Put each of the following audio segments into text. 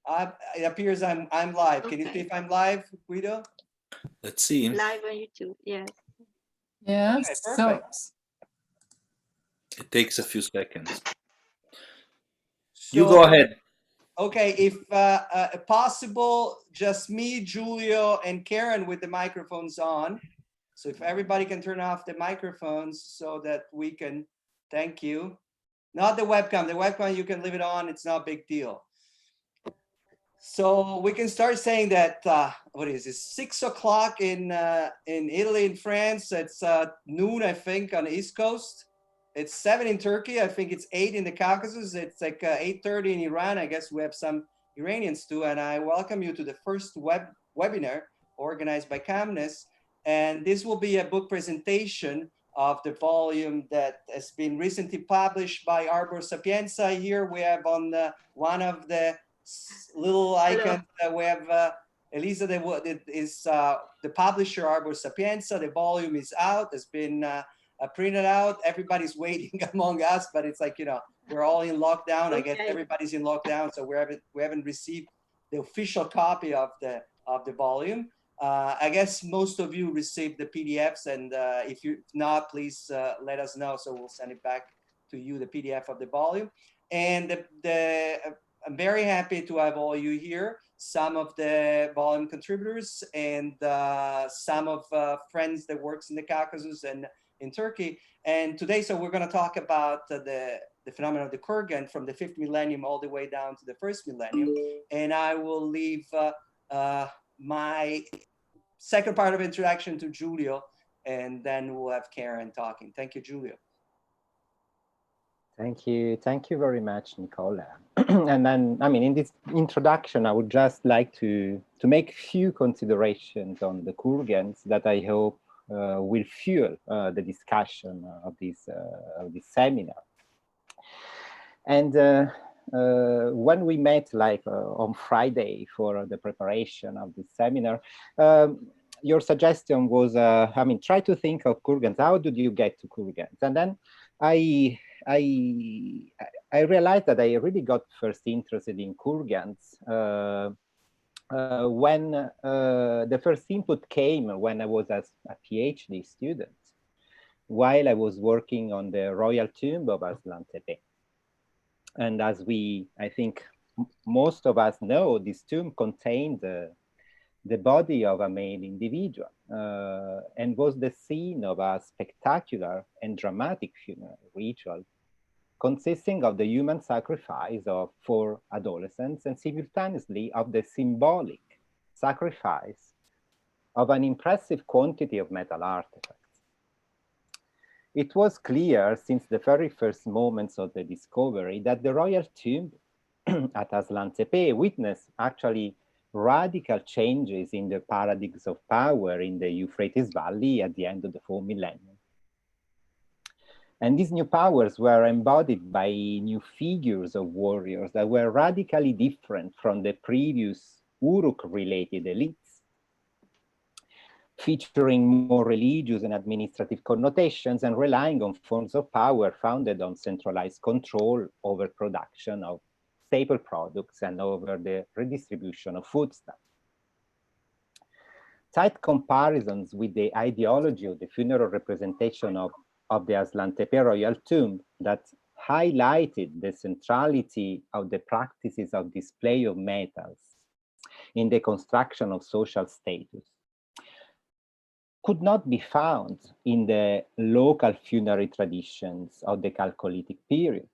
It appears I'm live. Okay. Can you see if I'm live, Guido? Let's see. Live on YouTube, yes. Yes, Okay, so perfect. It takes a few seconds. You go ahead. Okay, if possible, just me, Giulio, and Karen with the microphones on. So if everybody can turn off the microphones so that we can, thank you. Not the webcam. The webcam, you can leave it on. It's not a big deal. So we can start saying that, what is it, 6 o'clock in Italy and France. It's noon, I think, on the East Coast. It's 7 in Turkey. I think it's 8 in the Caucasus. It's like 8:30 in Iran. I guess we have some Iranians too. And I welcome you to the first webinar organized by CAMNES. And this will be a book presentation of the volume that has been recently published by Arbor Sapienza. Here we have on one of the little icons that we have Elisa, that is the publisher, Arbor Sapienza. The volume is out, has been printed out. Everybody's waiting among us, but it's like, you know, we're all in lockdown. Okay. I guess everybody's in lockdown, so we haven't received the official copy of the volume. I guess most of you received the PDFs, and if not, please let us know, so we'll send it back to you, the PDF of the volume. And I'm very happy to have all you here, some of the volume contributors and some of friends that works in the Caucasus and in Turkey. And today, so we're going to talk about the phenomenon of the kurgan from the 5th millennium all the way down to the 1st millennium. And I will leave my second part of introduction to Giulio, and then we'll have Karen talking. Thank you, Giulio. Thank you very much, Nicola. And then, I mean, in this introduction, I would just like to make a few considerations on the kurgans that I hope will fuel the discussion of this seminar. And when we met, like on Friday for the preparation of this seminar, your suggestion was, I mean, try to think of kurgans. How did you get to kurgans? And then I realized that I really got first interested in kurgans when the first input came when I was a PhD student, while I was working on the royal tomb of Aslan Tepe. And as I think most of us know, this tomb contained the body of a male individual and was the scene of a spectacular and dramatic funeral ritual consisting of the human sacrifice of 4 adolescents and simultaneously of the symbolic sacrifice of an impressive quantity of metal artifacts. It was clear since the very first moments of the discovery that the royal tomb at Aslan Tepe witnessed actually radical changes in the paradigms of power in the Euphrates Valley at the end of the 4th millennium. And these new powers were embodied by new figures of warriors that were radically different from the previous Uruk-related elites, featuring more religious and administrative connotations and relying on forms of power founded on centralized control over production of staple products and over the redistribution of foodstuffs. Tight comparisons with the ideology of the funeral representation of the Aslan Tepe royal tomb that highlighted the centrality of the practices of display of metals in the construction of social status could not be found in the local funerary traditions of the Chalcolithic period,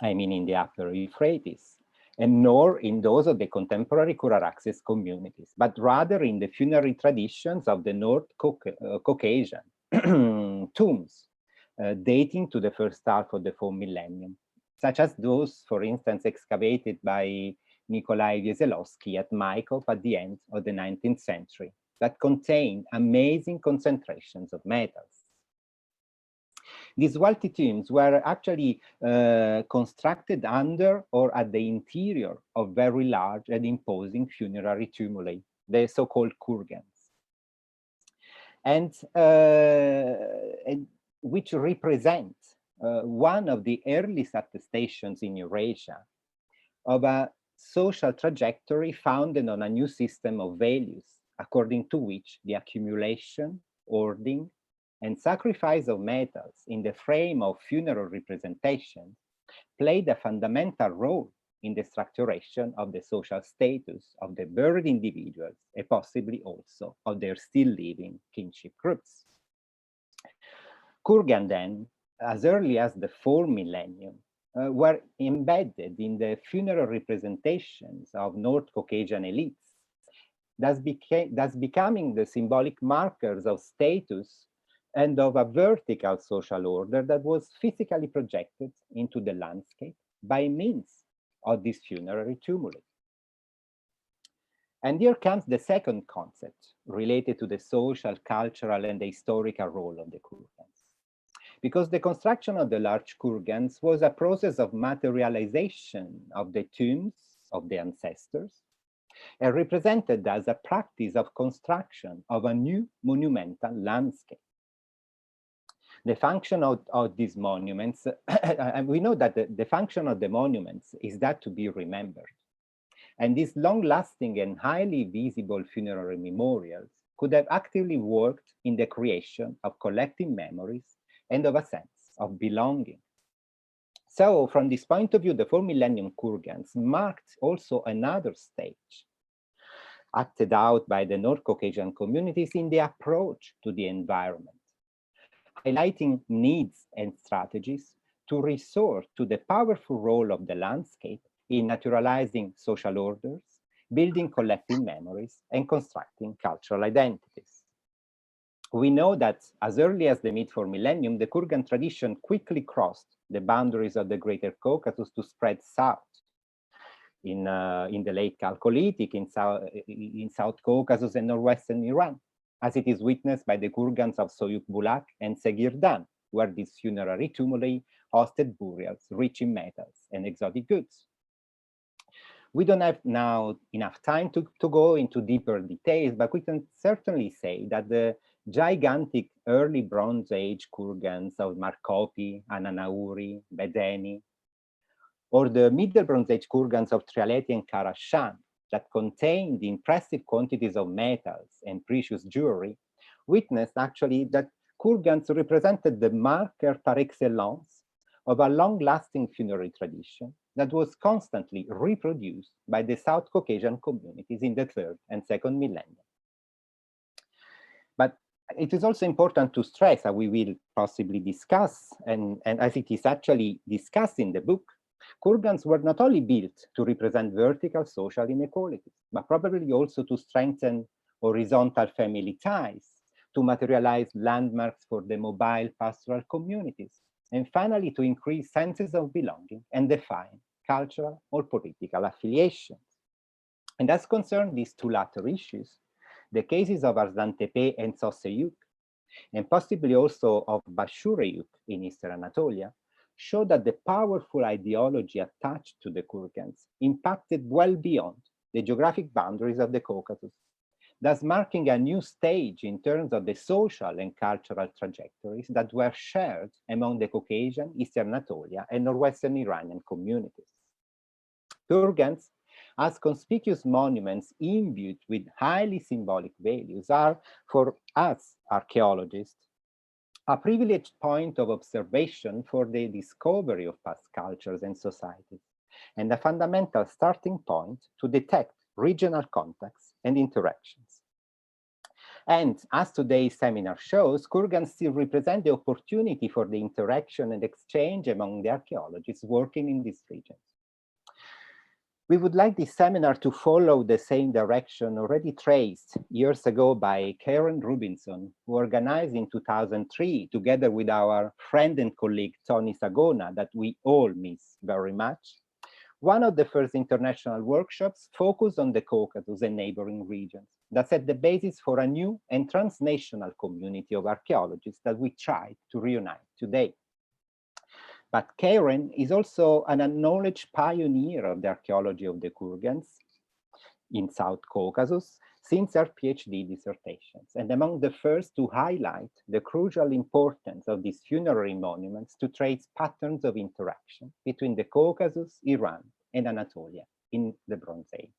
I mean in the upper Euphrates, and nor in those of the contemporary Kura-Araxes communities, but rather in the funerary traditions of the North Caucasian tombs dating to the first half of the 4th millennium, such as those, for instance, excavated by Nikolai Wieselowski at Maikop at the end of the 19th century, that contain amazing concentrations of metals. These wealthy tombs were actually constructed under or at the interior of very large and imposing funerary tumuli, the so-called kurgans, and which represent one of the earliest attestations in Eurasia of a social trajectory founded on a new system of values, according to which the accumulation, hoarding, and sacrifice of metals in the frame of funeral representation played a fundamental role in the structuration of the social status of the buried individuals and possibly also of their still living kinship groups. Kurgan then, as early as the 4th millennium, were embedded in the funeral representations of North Caucasian elites, thus becoming the symbolic markers of status and of a vertical social order that was physically projected into the landscape by means of this funerary tumuli. And here comes the second concept related to the social, cultural, and the historical role of the kurgans. Because the construction of the large kurgans was a process of materialization of the tombs of the ancestors, and represented as a practice of construction of a new monumental landscape. The function of these monuments, we know that the function of the monuments is that to be remembered. And these long-lasting and highly visible funerary memorials could have actively worked in the creation of collective memories and of a sense of belonging. So from this point of view, the 4th millennium kurgans marked also another stage acted out by the North Caucasian communities in the approach to the environment, highlighting needs and strategies to resort to the powerful role of the landscape in naturalizing social orders, building collective memories, and constructing cultural identities. We know that as early as the mid-4th millennium, the Kurgan tradition quickly crossed the boundaries of the Greater Caucasus to spread south. In the late Chalcolithic, in South Caucasus and northwestern Iran, as it is witnessed by the Kurgans of Soyuk Bulak and Segirdan, where these funerary tumuli hosted burials rich in metals and exotic goods. We don't have now enough time to go into deeper details, but we can certainly say that the gigantic early Bronze Age kurgans of Marcopi, Ananauri, Bedeni, or the Middle Bronze Age kurgans of Trialeti and Karashan that contained impressive quantities of metals and precious jewelry, witnessed actually that kurgans represented the marker par excellence of a long-lasting funerary tradition that was constantly reproduced by the South Caucasian communities in the 3rd and 2nd millennium. But it is also important to stress, that we will possibly discuss, and as it is actually discussed in the book, kurgans were not only built to represent vertical social inequalities, but probably also to strengthen horizontal family ties, to materialize landmarks for the mobile pastoral communities, and finally to increase senses of belonging and define cultural or political affiliations. And as concerns these two latter issues, the cases of Arslan Tepe and Soseyuk, and possibly also of Bashureyuk in Eastern Anatolia, show that the powerful ideology attached to the kurgans impacted well beyond the geographic boundaries of the Caucasus, thus marking a new stage in terms of the social and cultural trajectories that were shared among the Caucasian, Eastern Anatolia, and Northwestern Iranian communities. Kurgans, as conspicuous monuments imbued with highly symbolic values, are, for us archaeologists, a privileged point of observation for the discovery of past cultures and societies, and a fundamental starting point to detect regional contacts and interactions. And as today's seminar shows, kurgans still represent the opportunity for the interaction and exchange among the archaeologists working in these regions. We would like this seminar to follow the same direction already traced years ago by Karen Rubinson, who organized in 2003, together with our friend and colleague Tony Sagona, that we all miss very much, one of the first international workshops focused on the Caucasus and neighboring regions that set the basis for a new and transnational community of archaeologists that we try to reunite today. But Karen is also an acknowledged pioneer of the archaeology of the kurgans in South Caucasus since her PhD dissertations, and among the first to highlight the crucial importance of these funerary monuments to trace patterns of interaction between the Caucasus, Iran, and Anatolia in the Bronze Age.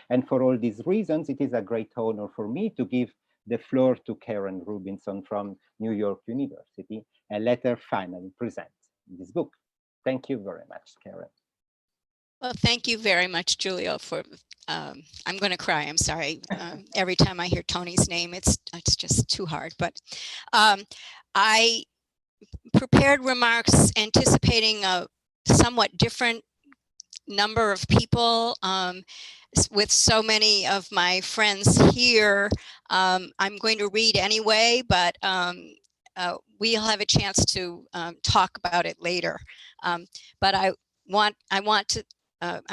And for all these reasons, it is a great honor for me to give the floor to Karen Rubinson from New York University and let her finally present this book. Thank you very much, Karen. Well, thank you very much, Giulio, for, I'm going to cry, I'm sorry. Every time I hear Tony's name, it's just too hard. But I prepared remarks anticipating a somewhat different number of people. With so many of my friends here, I'm going to read anyway, but we'll have a chance to talk about it later. But I'm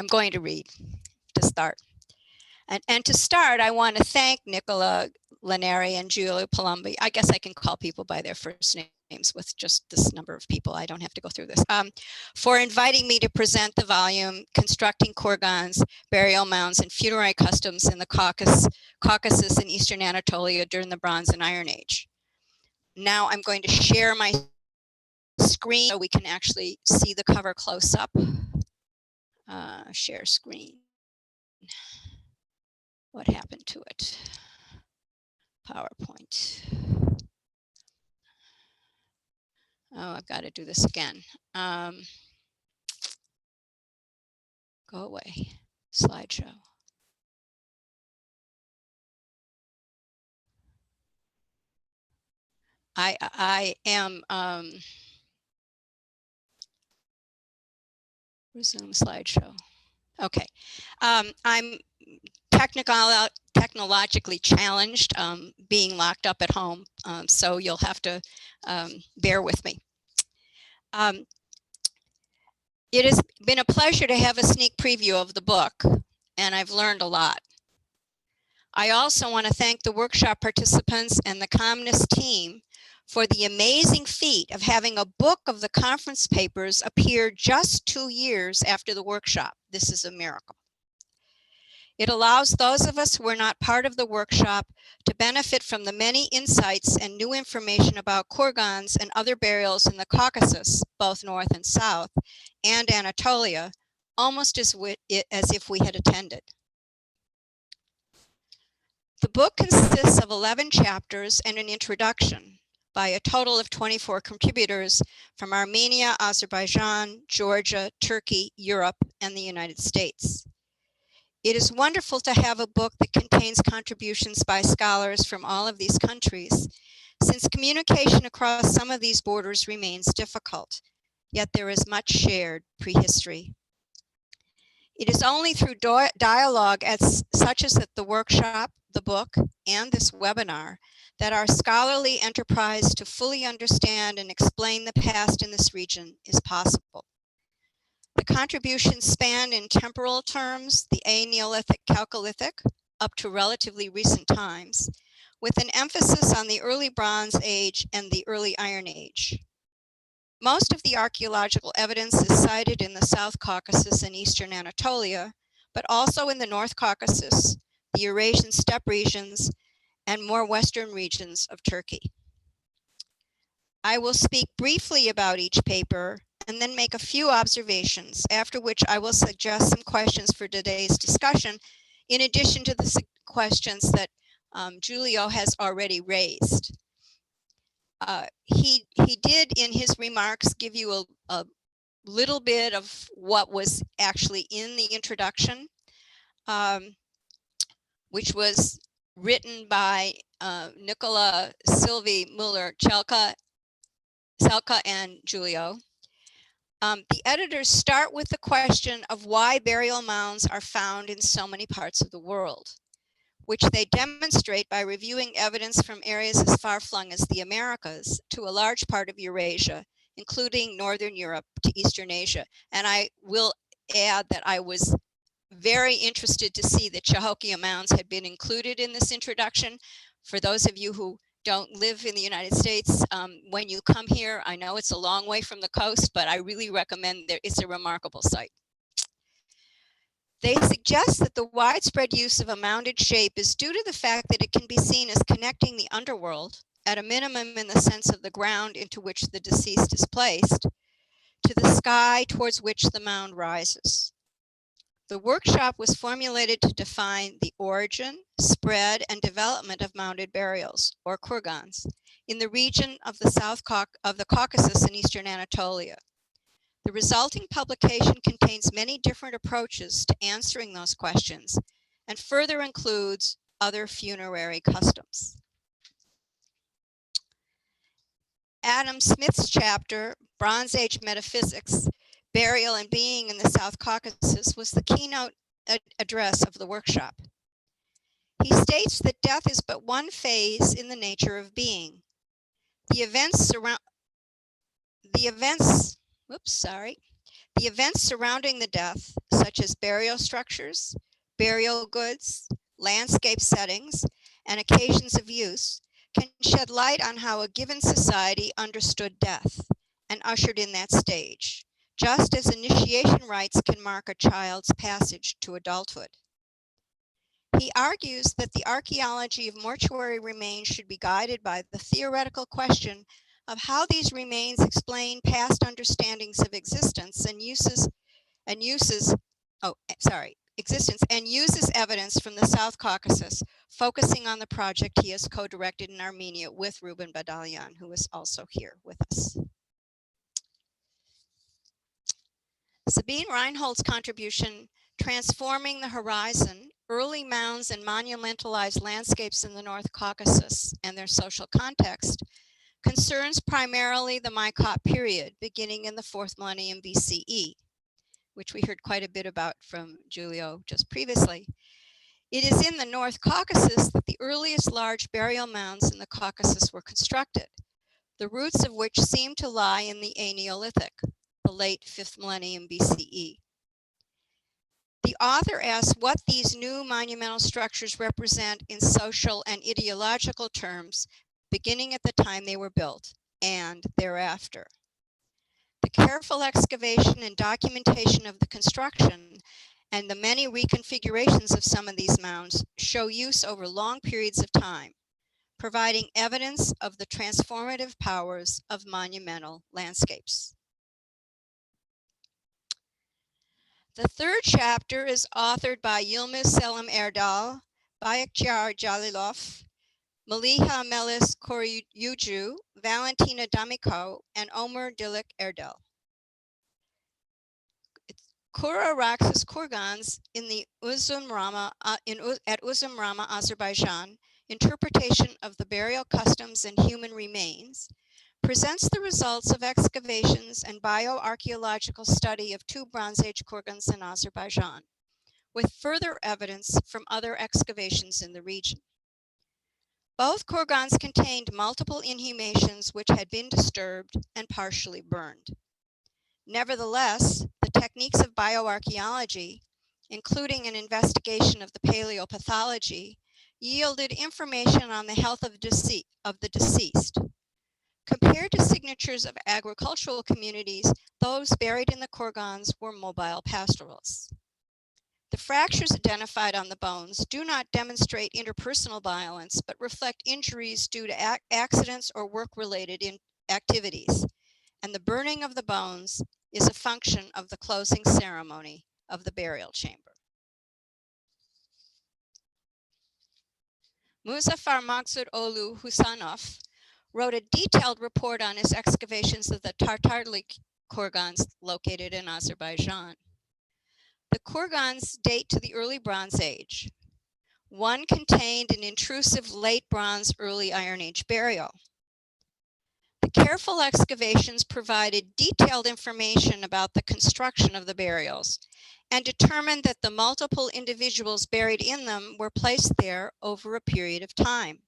going to read to start. And to start, I want to thank Nicola Laneri and Giulio Palumbi. I guess I can call people by their first names with just this number of people. I don't have to go through this. For inviting me to present the volume, Constructing Kurgans, Burial Mounds and Funerary Customs in the Caucasus and Eastern Anatolia during the Bronze and Iron Age. Now I'm going to share my screen so we can actually see the cover close up. Share screen. What happened to it? PowerPoint. Oh, I've got to do this again. Go away. Slideshow. I am resume slideshow. Okay. I'm technologically challenged, being locked up at home, so you'll have to bear with me. It has been a pleasure to have a sneak preview of the book, and I've learned a lot. I also want to thank the workshop participants and the CAMNES team for the amazing feat of having a book of the conference papers appear just 2 years after the workshop. This is a miracle. It allows those of us who are not part of the workshop to benefit from the many insights and new information about kurgans and other burials in the Caucasus, both north and south, and Anatolia, almost as if we had attended. The book consists of 11 chapters and an introduction by a total of 24 contributors from Armenia, Azerbaijan, Georgia, Turkey, Europe, and the United States. It is wonderful to have a book that contains contributions by scholars from all of these countries, since communication across some of these borders remains difficult, yet there is much shared prehistory. It is only through dialogue such as at the workshop, the book, and this webinar that our scholarly enterprise to fully understand and explain the past in this region is possible. The contributions span in temporal terms the A-Neolithic Chalcolithic up to relatively recent times, with an emphasis on the early Bronze Age and the early Iron Age. Most of the archaeological evidence is cited in the South Caucasus and Eastern Anatolia, but also in the North Caucasus, the Eurasian steppe regions, and more western regions of Turkey. I will speak briefly about each paper and then make a few observations, after which I will suggest some questions for today's discussion, in addition to the questions that Giulio has already raised. He did in his remarks give you a little bit of what was actually in the introduction, which was written by Nicola, Sylvie, Muller, Selka, and Giulio. The editors start with the question of why burial mounds are found in so many parts of the world, which they demonstrate by reviewing evidence from areas as far-flung as the Americas to a large part of Eurasia, including Northern Europe to Eastern Asia. And I will add that I was very interested to see that Cahokia mounds had been included in this introduction. For those of you who don't live in the United States, when you come here, I know it's a long way from the coast, but I really recommend that it's a remarkable site. They suggest that the widespread use of a mounded shape is due to the fact that it can be seen as connecting the underworld, at a minimum in the sense of the ground into which the deceased is placed, to the sky towards which the mound rises. The workshop was formulated to define the origin, spread, and development of mounded burials, or kurgans, in the region of the of the Caucasus and eastern Anatolia. The resulting publication contains many different approaches to answering those questions and further includes other funerary customs. Adam Smith's chapter, Bronze Age Metaphysics, Burial and Being in the South Caucasus, was the keynote address of the workshop. He states that death is but one phase in the nature of being. The events surrounding the death, such as burial structures, burial goods, landscape settings, and occasions of use, can shed light on how a given society understood death and ushered in that stage, just as initiation rites can mark a child's passage to adulthood. He argues that the archaeology of mortuary remains should be guided by the theoretical question of how these remains explain past understandings of existence and uses evidence from the South Caucasus, focusing on the project he has co-directed in Armenia with Ruben Badalian, who is also here with us. Sabine Reinhold's contribution, Transforming the Horizon, Early Mounds and Monumentalized Landscapes in the North Caucasus and Their Social Context, concerns primarily the Maikop period, beginning in the 4th millennium BCE, which we heard quite a bit about from Giulio just previously. It is in the North Caucasus that the earliest large burial mounds in the Caucasus were constructed, the roots of which seem to lie in the Neolithic, the late 5th millennium BCE. The author asks what these new monumental structures represent in social and ideological terms, beginning at the time they were built and thereafter. The careful excavation and documentation of the construction and the many reconfigurations of some of these mounds show use over long periods of time, providing evidence of the transformative powers of monumental landscapes. The 3rd chapter is authored by Yilmaz Selim Erdal, Bayakjar Jalilov, Maliha Melis Koruyucu, Valentina Damiko, and Omer Dilik Erdal. Kura-Araxes Kurgans in the Uzun Rama, at Uzun Rama, Azerbaijan, Interpretation of the Burial Customs and Human Remains, presents the results of excavations and bioarchaeological study of 2 Bronze Age kurgans in Azerbaijan, with further evidence from other excavations in the region. Both kurgans contained multiple inhumations which had been disturbed and partially burned. Nevertheless, the techniques of bioarchaeology, including an investigation of the paleopathology, yielded information on the health of the deceased. Compared to signatures of agricultural communities, those buried in the kurgans were mobile pastoralists. The fractures identified on the bones do not demonstrate interpersonal violence, but reflect injuries due to accidents or work-related activities, and the burning of the bones is a function of the closing ceremony of the burial chamber. Muzaffar Maksud Olu Husanov wrote a detailed report on his excavations of the Tartarli kurgans located in Azerbaijan. The kurgans date to the early Bronze Age. One contained an intrusive late Bronze, early Iron Age burial. The careful excavations provided detailed information about the construction of the burials and determined that the multiple individuals buried in them were placed there over a period of time.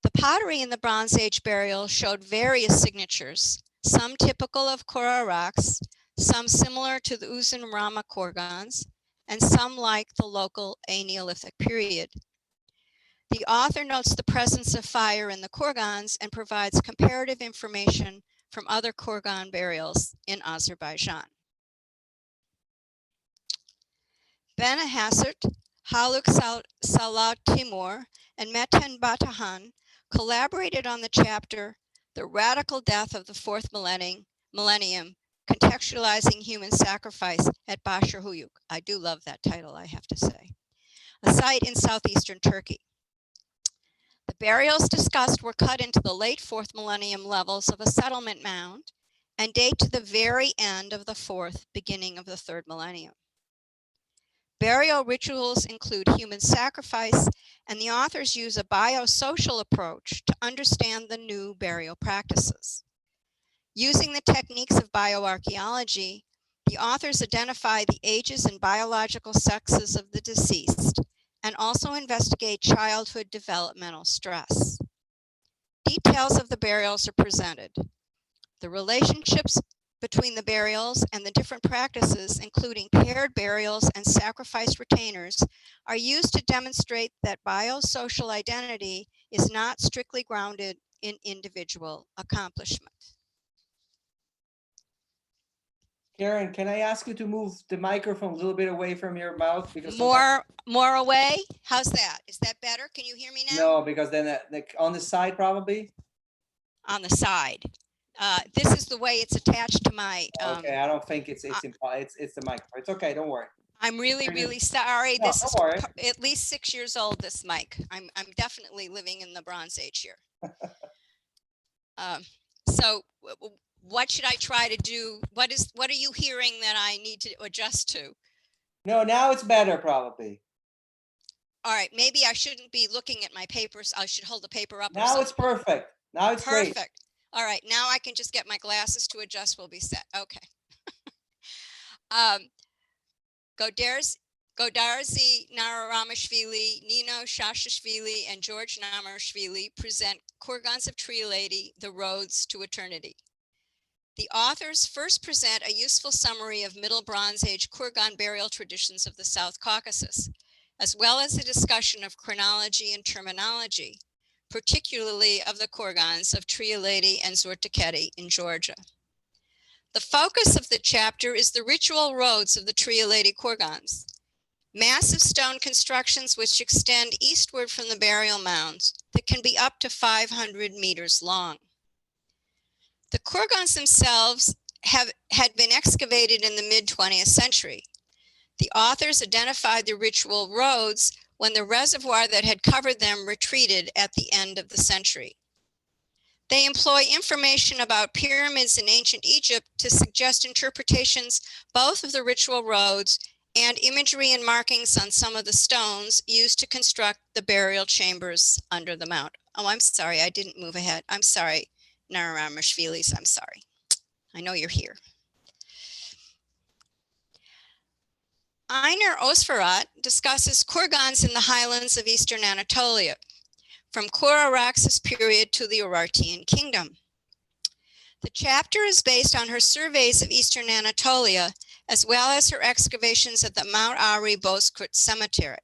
The pottery in the Bronze Age burial showed various signatures, some typical of Kura-Araxes, some similar to the Uzun Rama kurgans, and some like the local Neolithic period. The author notes the presence of fire in the kurgans and provides comparative information from other kurgan burials in Azerbaijan. Ben Hassert, Haluk Salah Timur, and Metin Batahan collaborated on the chapter, The Radical Death of the 4th Millennium, Contextualizing Human Sacrifice at Başarhuyuk. I do love that title, I have to say. A site in southeastern Turkey. The burials discussed were cut into the late 4th millennium levels of a settlement mound and date to the very end of the 4th, beginning of the 3rd millennium. Burial rituals include human sacrifice, and the authors use a biosocial approach to understand the new burial practices. Using the techniques of bioarchaeology, the authors identify the ages and biological sexes of the deceased and also investigate childhood developmental stress. Details of the burials are presented. The relationships between the burials and the different practices, including paired burials and sacrifice retainers, are used to demonstrate that biosocial identity is not strictly grounded in individual accomplishment. Karen, can I ask you to move the microphone a little bit away from your mouth? Because More away? How's that? Is that better? Can you hear me now? no, because then on the side probably. On the side. This is the way it's attached to my. Okay, I don't think it's the microphone. It's okay, don't worry. I'm really sorry. No, This is don't worry. at least 6 years old, this mic. I'm definitely living in the Bronze Age here. So what should I try to do? What are you hearing that I need to adjust to? No, now it's better probably. All right, maybe I shouldn't be looking at my papers. I should hold the paper up. Now it's perfect. Now it's great. Perfect. All right, now I can just get my glasses to adjust. We'll be set. Okay. Godarzi Nararamashvili, Nino Shashashvili, and George Namarashvili present Kurgans of Tree Lady, The Roads to Eternity. The authors first present a useful summary of Middle Bronze Age Kurgan burial traditions of the South Caucasus, as well as a discussion of chronology and terminology, particularly of the Kurgans of Tree Lady and Zortiketi in Georgia. The focus of the chapter is the ritual roads of the Trialeti Kurgans, massive stone constructions which extend eastward from the burial mounds that can be up to 500 meters long. The Kurgans themselves had been excavated in the mid-20th century. The authors identified the ritual roads when the reservoir that had covered them retreated at the end of the century. They employ information about pyramids in ancient Egypt to suggest interpretations both of the ritual roads and imagery and markings on some of the stones used to construct the burial chambers under the mount. Oh, I'm sorry, I didn't move ahead. I'm sorry, Nararamashvilis, I'm sorry. I know you're here. Einar Osferat discusses Kurgans in the highlands of eastern Anatolia, from Kura-Araxes period to the Urartian kingdom. The chapter is based on her surveys of eastern Anatolia, as well as her excavations at the Mount Ari Bozkurt Cemetery,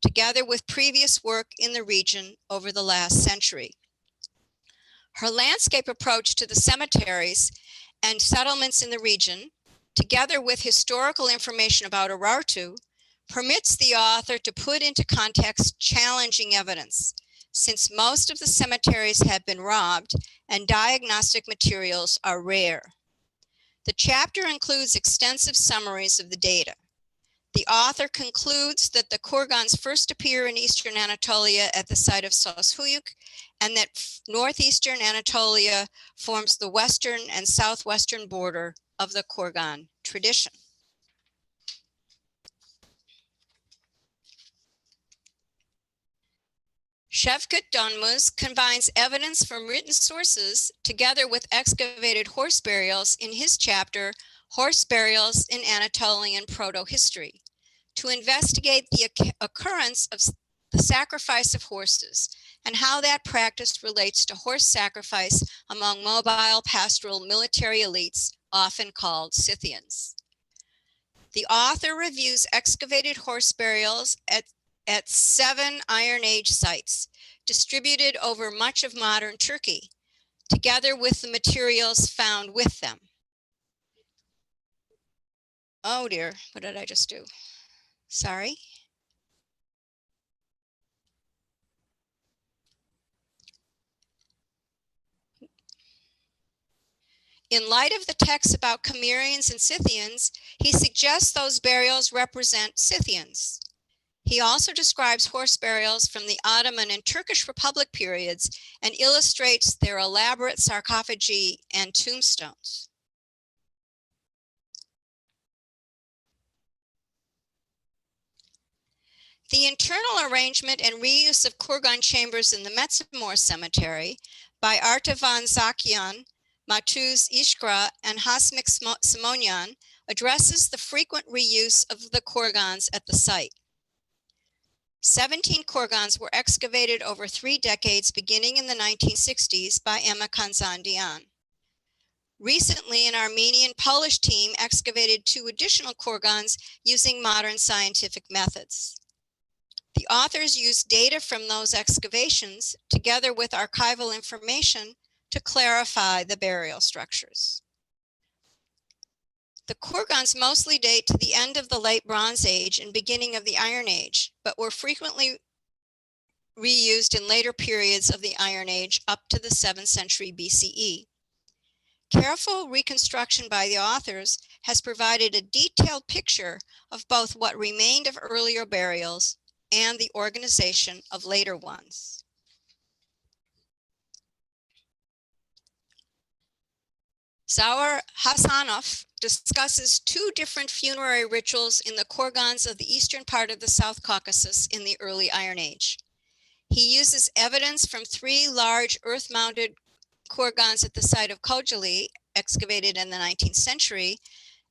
together with previous work in the region over the last century. Her landscape approach to the cemeteries and settlements in the region, together with historical information about Urartu, permits the author to put into context challenging evidence, since most of the cemeteries have been robbed and diagnostic materials are rare. The chapter includes extensive summaries of the data. The author concludes that the Kurgans first appear in eastern Anatolia at the site of Soshuyuk, and that northeastern Anatolia forms the western and southwestern border of the Kurgan tradition. Şevket Dönmez combines evidence from written sources together with excavated horse burials in his chapter, Horse Burials in Anatolian Proto-History, to investigate the occurrence of the sacrifice of horses and how that practice relates to horse sacrifice among mobile pastoral military elites, often called Scythians. The author reviews excavated horse burials at 7 Iron Age sites, distributed over much of modern Turkey, together with the materials found with them. Oh dear, what did I just do? Sorry. In light of the texts about Cimmerians and Scythians, he suggests those burials represent Scythians. He also describes horse burials from the Ottoman and Turkish Republic periods and illustrates their elaborate sarcophagi and tombstones. The internal arrangement and reuse of kurgan chambers in the Metsamor Cemetery by Artavan Zakian, Matuz Ishkra, and Hasmik Simonyan addresses the frequent reuse of the kurgans at the site. 17 kurgans were excavated over 3 decades beginning in the 1960s by Emma Kanzandian. Recently, an Armenian-Polish team excavated 2 additional kurgans using modern scientific methods. The authors used data from those excavations together with archival information to clarify the burial structures. The kurgans mostly date to the end of the Late Bronze Age and beginning of the Iron Age, but were frequently reused in later periods of the Iron Age up to the 7th century BCE. Careful reconstruction by the authors has provided a detailed picture of both what remained of earlier burials and the organization of later ones. Zaur Hasanov discusses 2 different funerary rituals in the kurgans of the eastern part of the South Caucasus in the early Iron Age. He uses evidence from 3 large earth-mounted kurgans at the site of Khojaly, excavated in the 19th century,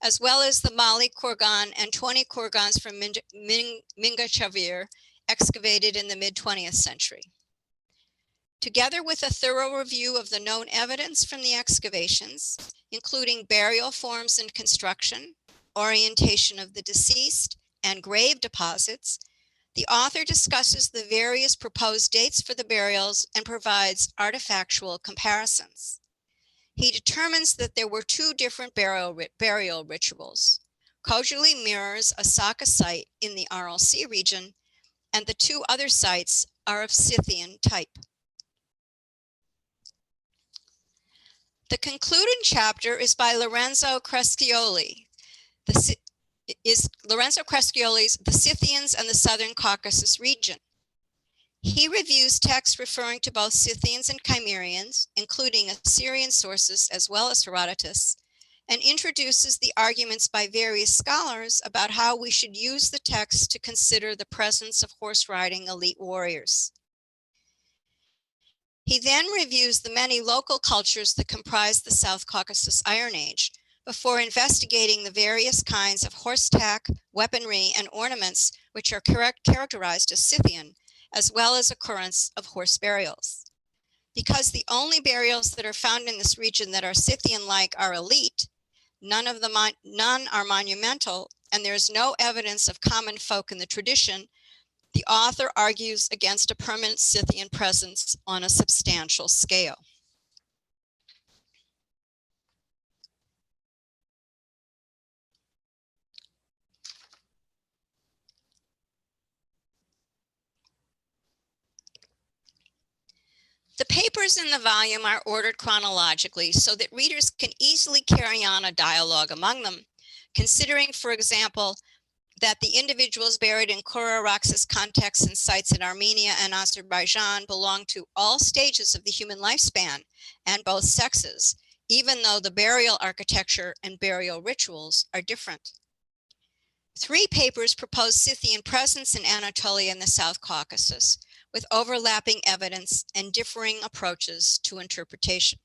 as well as the Mali kurgan and 20 kurgans from Mingachavir, excavated in the mid-20th century. Together with a thorough review of the known evidence from the excavations, including burial forms and construction, orientation of the deceased, and grave deposits, the author discusses the various proposed dates for the burials and provides artifactual comparisons. He determines that there were 2 different burial rituals. Khojaly mirrors a Saka site in the Aral Sea region, and the 2 other sites are of Scythian type. The concluding chapter is by Lorenzo Crescioli. Lorenzo Crescioli's The Scythians and the Southern Caucasus Region. He reviews texts referring to both Scythians and Cimmerians, including Assyrian sources as well as Herodotus, and introduces the arguments by various scholars about how we should use the text to consider the presence of horse-riding elite warriors. He then reviews the many local cultures that comprise the South Caucasus Iron Age before investigating the various kinds of horse tack, weaponry, and ornaments which are characterized as Scythian, as well as occurrence of horse burials. Because the only burials that are found in this region that are Scythian-like are elite, none are monumental, and there is no evidence of common folk in the tradition, the author argues against a permanent Scythian presence on a substantial scale. The papers in the volume are ordered chronologically so that readers can easily carry on a dialogue among them, considering, for example, that the individuals buried in Kura-Araxes contexts and sites in Armenia and Azerbaijan belong to all stages of the human lifespan and both sexes, even though the burial architecture and burial rituals are different. 3 papers propose Scythian presence in Anatolia and the South Caucasus, with overlapping evidence and differing approaches to interpretation.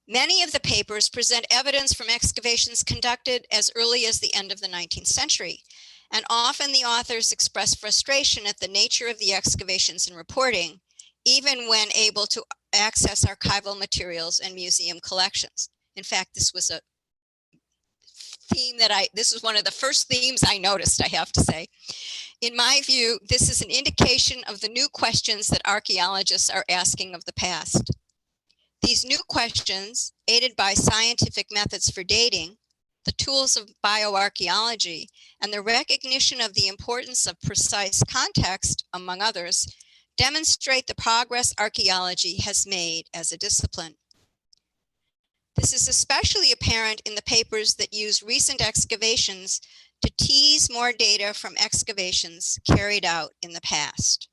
Many of the papers present evidence from excavations conducted as early as the end of the 19th century, and often the authors express frustration at the nature of the excavations and reporting, even when able to access archival materials and museum collections. In fact, this was a theme this was one of the first themes I noticed, I have to say. In my view, this is an indication of the new questions that archaeologists are asking of the past. These new questions, aided by scientific methods for dating, the tools of bioarchaeology, and the recognition of the importance of precise context, among others, demonstrate the progress archaeology has made as a discipline. This is especially apparent in the papers that use recent excavations to tease more data from excavations carried out in the past.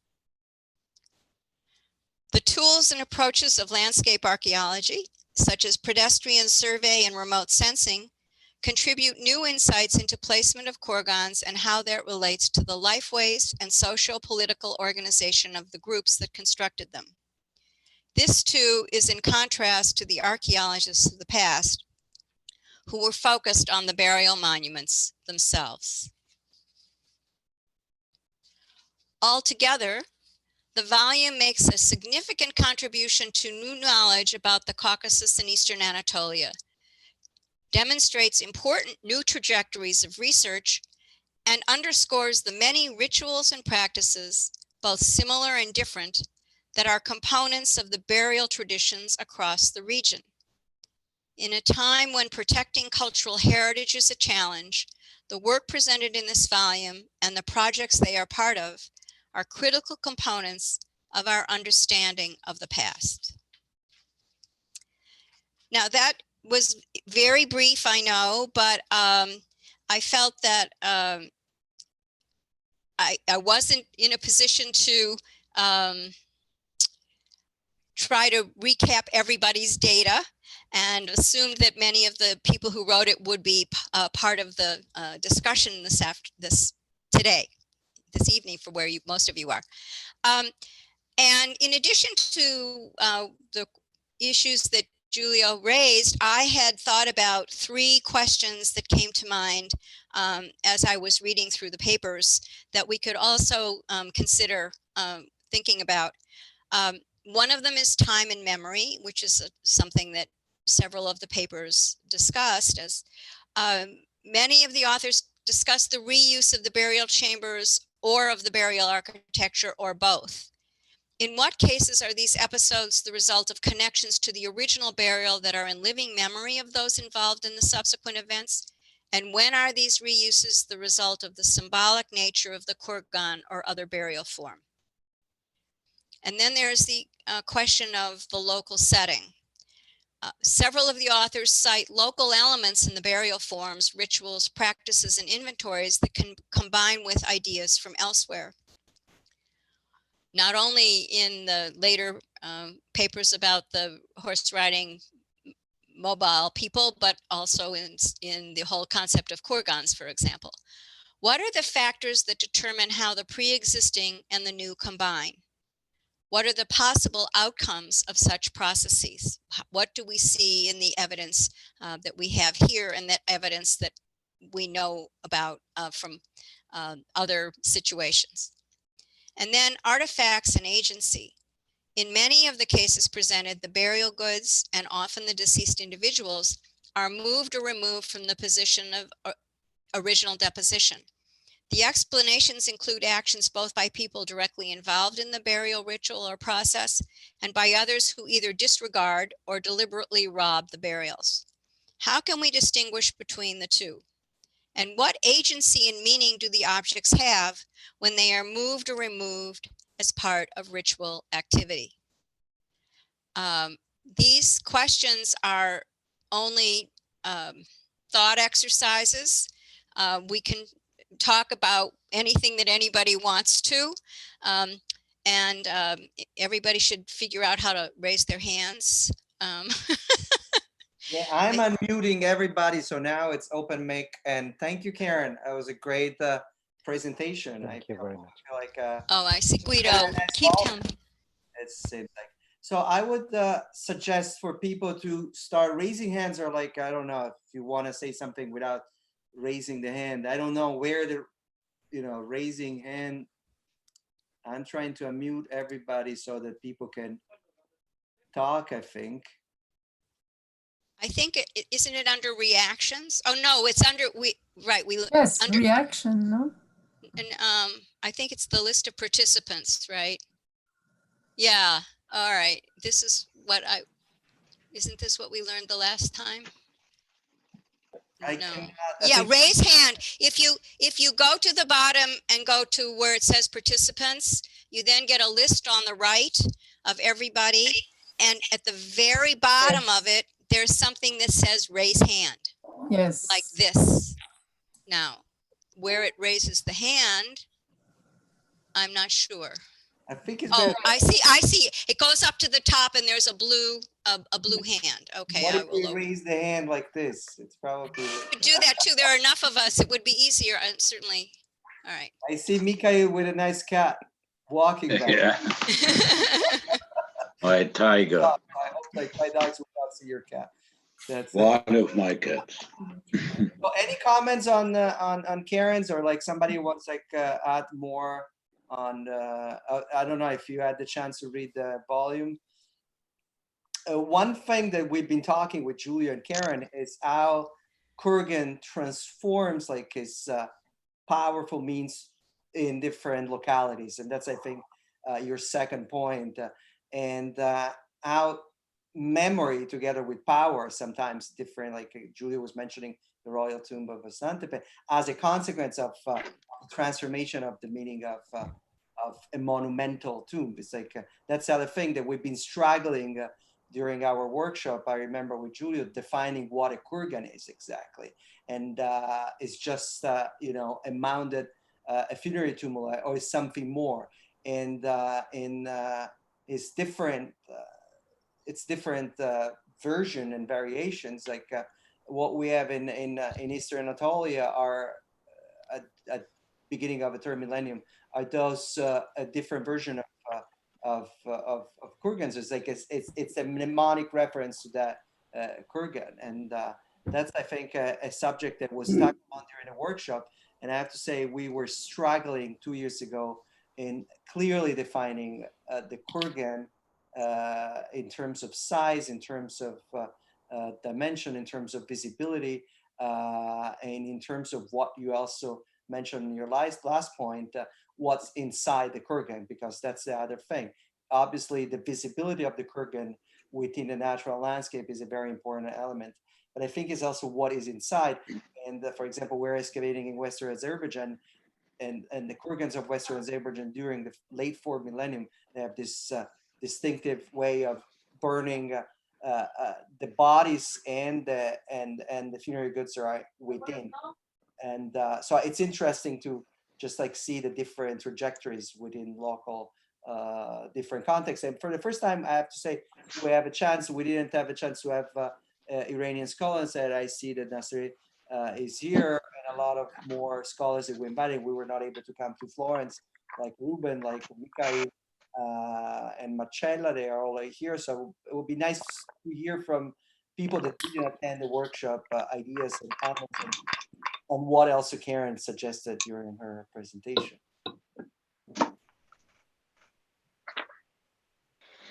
The tools and approaches of landscape archaeology, such as pedestrian survey and remote sensing, contribute new insights into placement of kurgans and how that relates to the lifeways and socio-political organization of the groups that constructed them. This too is in contrast to the archaeologists of the past who were focused on the burial monuments themselves. Altogether, the volume makes a significant contribution to new knowledge about the Caucasus and Eastern Anatolia, demonstrates important new trajectories of research, and underscores the many rituals and practices, both similar and different, that are components of the burial traditions across the region. In a time when protecting cultural heritage is a challenge, the work presented in this volume and the projects they are part of are critical components of our understanding of the past. Now that was very brief, I know, but I felt that I wasn't in a position to try to recap everybody's data, and assumed that many of the people who wrote it would be part of the discussion this evening, for where most of you are. And in addition to the issues that Giulio raised, I had thought about 3 questions that came to mind as I was reading through the papers that we could also consider thinking about. One of them is time and memory, which is something that several of the papers discussed, as many of the authors discussed the reuse of the burial chambers or of the burial architecture, or both. In what cases are these episodes the result of connections to the original burial that are in living memory of those involved in the subsequent events? And when are these reuses the result of the symbolic nature of the kurgan or other burial form? And then there's the question of the local setting. Several of the authors cite local elements in the burial forms, rituals, practices, and inventories that can combine with ideas from elsewhere. Not only in the later papers about the horse riding mobile people, but also in the whole concept of kurgans, for example. What are the factors that determine how the pre-existing and the new combine? What are the possible outcomes of such processes? What do we see in the evidence that we have here, and that evidence that we know about from other situations? And then artifacts and agency. In many of the cases presented, the burial goods, and often the deceased individuals, are moved or removed from the position of original deposition. The explanations include actions both by people directly involved in the burial ritual or process, and by others who either disregard or deliberately rob the burials. How can we distinguish between the two? And what agency and meaning do the objects have when they are moved or removed as part of ritual activity? These questions are only thought exercises. We can talk about anything that anybody wants to, and everybody should figure out how to raise their hands. Yeah, I'm unmuting everybody, so now it's open mic. And thank you, Karen. That was a great presentation. Thank you very much. I feel like Oh, I see. Guido, keep telling me. it seems like. So I would suggest for people to start raising hands, or like, I don't know, if you want to say something without raising the hand. I don't know where the, raising hand. I'm trying to unmute everybody so that people can talk, I think. I think isn't it under reactions? Oh no, it's under Yes, under reaction, no? And I think it's the list of participants, right? Yeah. All right. This is what isn't this what we learned the last time? No. Yeah, raise hand. If you go to the bottom and go to where it says participants, you then get a list on the right of everybody, and at the very bottom of it there's something that says raise hand, Yes. like this. Now, where it raises the hand, I'm not sure. I think it's Oh, better. I see. It goes up to the top and there's a blue hand. Okay, What I if will we raise the hand like this? It's probably. do that too. There are enough of us. It would be easier. Certainly. All right. I see Mikhail with a nice cat walking back. Yeah, my tiger, I hope like my dogs will not see your cat. That's one of my cats. well, any comments on Karen's, or like somebody wants like add more on I don't know if you had the chance to read the volume. One thing that we've been talking with Julia and Karen is how Kurgan transforms like his powerful means in different localities, and that's I think your second point, and how memory together with power sometimes different, like Julia was mentioning the royal tomb of Asante as a consequence of transformation of the meaning of a monumental tomb. It's like that's the other thing that we've been struggling during our workshop. I remember with Julia defining what a kurgan is exactly, and it's just you know, a mounded a funerary tomb or something more, and it's different. It's different version and variations. Like what we have in Eastern Anatolia are at beginning of the third millennium are those a different version of kurgans. It's like it's a mnemonic reference to that kurgan, and that's I think a subject that was talked about during the workshop. And I have to say we were struggling 2 years ago in clearly defining the kurgan in terms of size, in terms of dimension, in terms of visibility, and in terms of what you also mentioned in your last point, what's inside the kurgan, because that's the other thing. Obviously, the visibility of the kurgan within the natural landscape is a very important element, but I think it's also what is inside. And for example, we're excavating in Western Azerbaijan, and the kurgans of Western Azerbaijan during the late 4th millennium, they have this distinctive way of burning the bodies and the funerary goods are within, and so it's interesting to just like see the different trajectories within local different contexts. And for the first time, I have to say, we have a chance. We didn't have a chance to have Iranian scholars, that I see that Nasser is here, and a lot of more scholars that we invited. We were not able to come to Florence, like Ruben, like Mikhail, and Marcella. They are all here, so it would be nice to hear from people that didn't attend the workshop ideas and comments on what else Karen suggested during her presentation.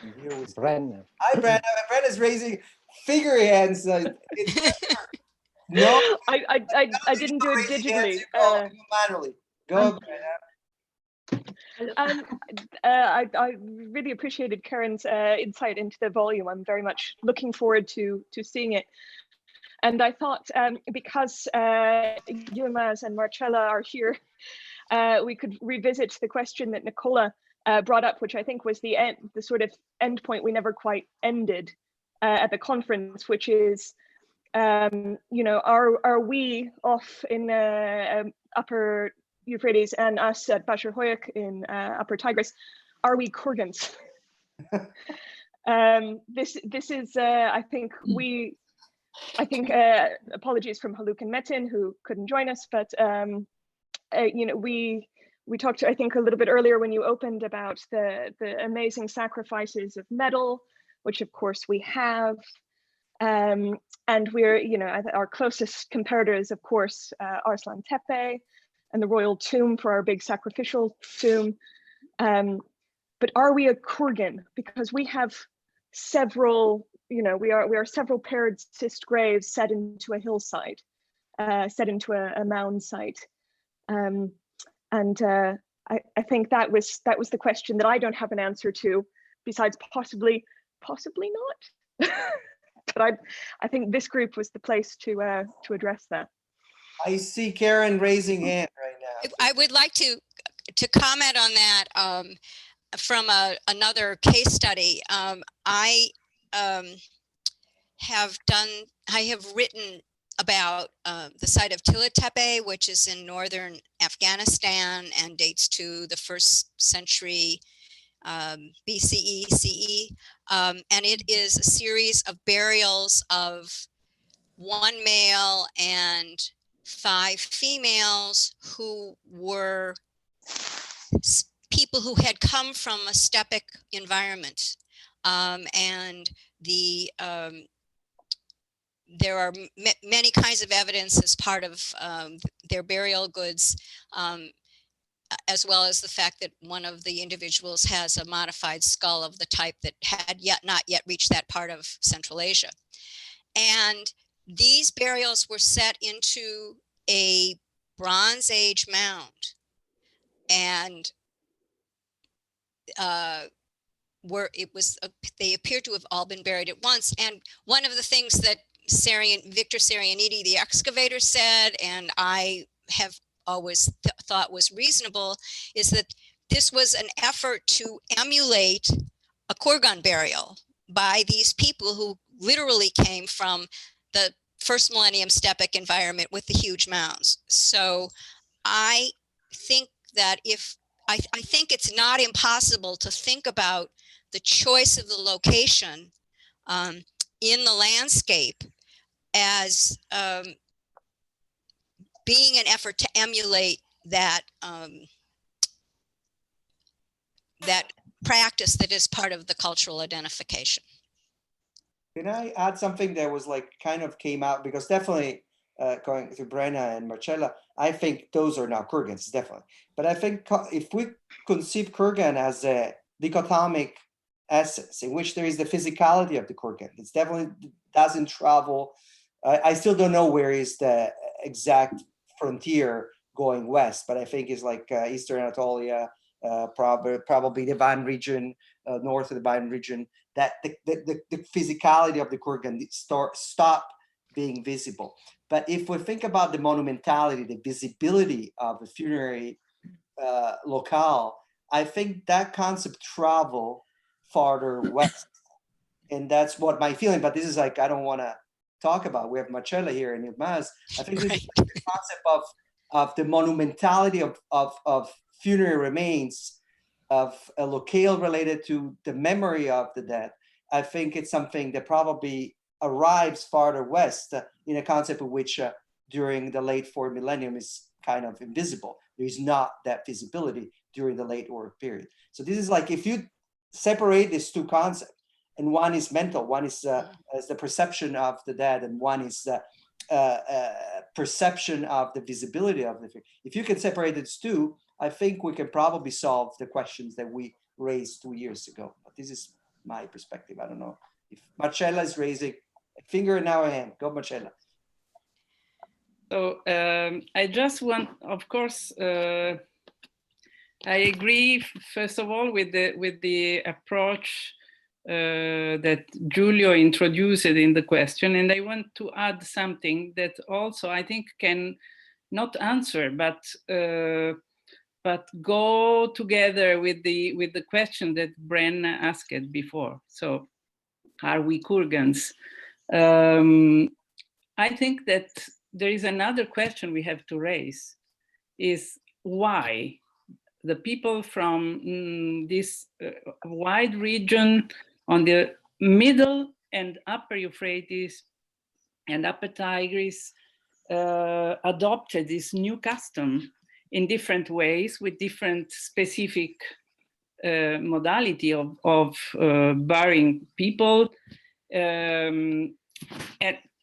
And here we Brenna. Hi, Brenna. Brenna's raising figure hands. No, I didn't do it digitally. Manually. Go, Brenna. I really appreciated Karen's insight into the volume. I'm very much looking forward to seeing it. And I thought because Yilmaz and Marcella are here, we could revisit the question that Nicola brought up, which I think was the sort of end point we never quite ended at the conference, which is, you know, are we off in Upper Euphrates and us at Bashar Hoyuk in Upper Tigris, are we kurgans? This is I think apologies from Haluk and Metin who couldn't join us, but you know, we talked, I think, a little bit earlier when you opened about the amazing sacrifices of metal, which of course we have, and we're, you know, our closest comparator is of course Arslan Tepe and the royal tomb for our big sacrificial tomb. But are we a kurgan? Because we have several, you know, we are several paired cyst graves set into a hillside, set into a mound site. I think that was the question that I don't have an answer to, besides possibly not. But I think this group was the place to address that. I see Karen raising hand right now. I would like to comment on that from another case study. I have written about the site of Tilla Tepe, which is in northern Afghanistan and dates to the 1st century BCE, CE. And it is a series of burials of 1 male and 5 females who were people who had come from a steppe environment. And there are many kinds of evidence as part of their burial goods, as well as the fact that one of the individuals has a modified skull of the type that had not yet reached that part of Central Asia. And these burials were set into a Bronze Age mound, and they appear to have all been buried at once. And one of the things that Victor Sarianidi, the excavator, said, and I have always thought was reasonable, is that this was an effort to emulate a kurgan burial by these people who literally came from the 1st millennium steppe environment with the huge mounds. So I think that I think it's not impossible to think about the choice of the location in the landscape as being an effort to emulate that that practice that is part of the cultural identification. Can I add something that was like kind of came out, because definitely going through Brenna and Marcella, I think those are now kurgans, definitely. But I think if we conceive kurgan as a dichotomic essence in which there is the physicality of the kurgan, it definitely doesn't travel. I still don't know where is the exact frontier going west, but I think it's like Eastern Anatolia, probably the Van region, north of the Van region, that the physicality of the kurgan stop being visible. But if we think about the monumentality, the visibility of the funerary locale, I think that concept travel farther west. And that's what my feeling, but this is like, I don't want to talk about. We have Marcella here and Yilmaz. I think this is the concept of the monumentality of funerary remains, of a locale related to the memory of the dead. I think it's something that probably arrives farther west in a concept of which during the late 4th millennium is kind of invisible. There is not that visibility during the late Uric period. So this is like, if you separate these two concepts, and one is mental, one is the perception of the dead, and one is the perception of the visibility of the figure. If you can separate these two, I think we can probably solve the questions that we raised 2 years ago. But this is my perspective. I don't know if Marcella is raising a finger and now a hand. Go, Marcella. So I just want, of course, I agree, first of all, with the approach that Giulio introduced in the question. And I want to add something that also I think can not answer, but go together with the question that Bren asked before. So, are we kurgans? I think that there is another question we have to raise, is why the people from this wide region on the middle and upper Euphrates and upper Tigris adopted this new custom in different ways with different specific modality of burying people. And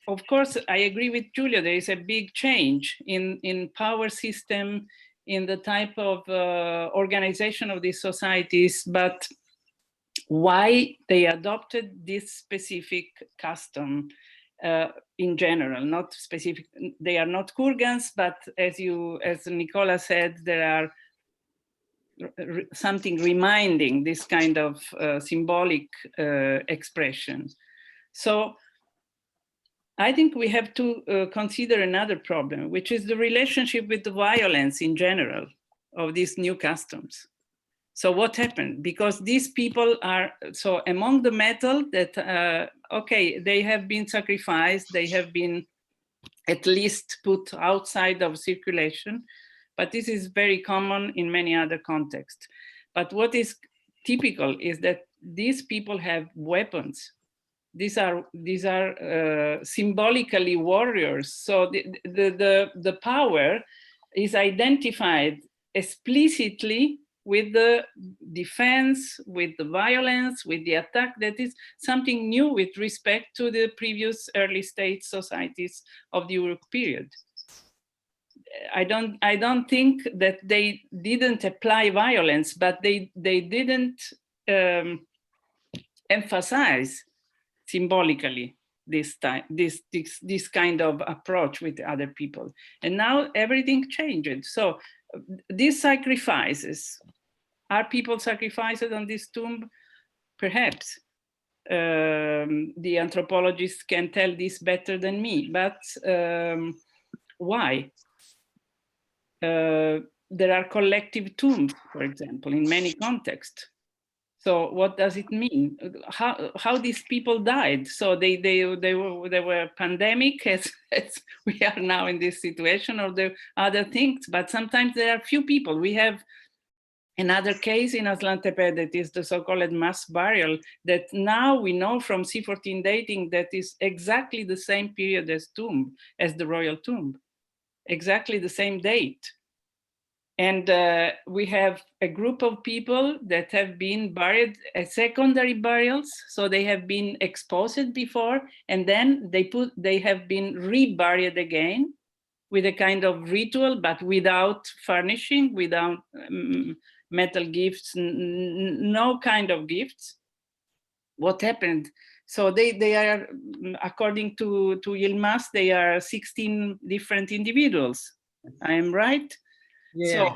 of course, I agree with Giulio, there is a big change in power system, in the type of organization of these societies, but why they adopted this specific custom in general, not specific, they are not kurgans, but as Nicola said, there are something reminding this kind of symbolic expression. So I think we have to consider another problem, which is the relationship with the violence in general of these new customs. So what happened? Because these people are, so among the metal that, okay, they have been sacrificed, they have been at least put outside of circulation, but this is very common in many other contexts. But what is typical is that these people have weapons. These are symbolically warriors. So the power is identified explicitly with the defense, with the violence, with the attack. That is something new with respect to the previous early state societies of the Uruk period. I don't think that they didn't apply violence, but they didn't emphasize symbolically this kind of approach with other people. And now everything changed. So these sacrifices, are people sacrificed on this tomb? Perhaps. The anthropologists can tell this better than me, but why? There are collective tombs, for example, in many contexts. So what does it mean? How these people died? So they were pandemic as we are now in this situation, or the other things, but sometimes there are few people. We have another case in Aslan Tepe that is the so-called mass burial that now we know from C14 dating that is exactly the same period as the royal tomb, exactly the same date. And we have a group of people that have been buried as secondary burials. So they have been exposed before, and then they have been reburied again with a kind of ritual, but without furnishing, without metal gifts, no kind of gifts. What happened? So they are, according to Yilmaz, they are 16 different individuals. I am right? Yeah.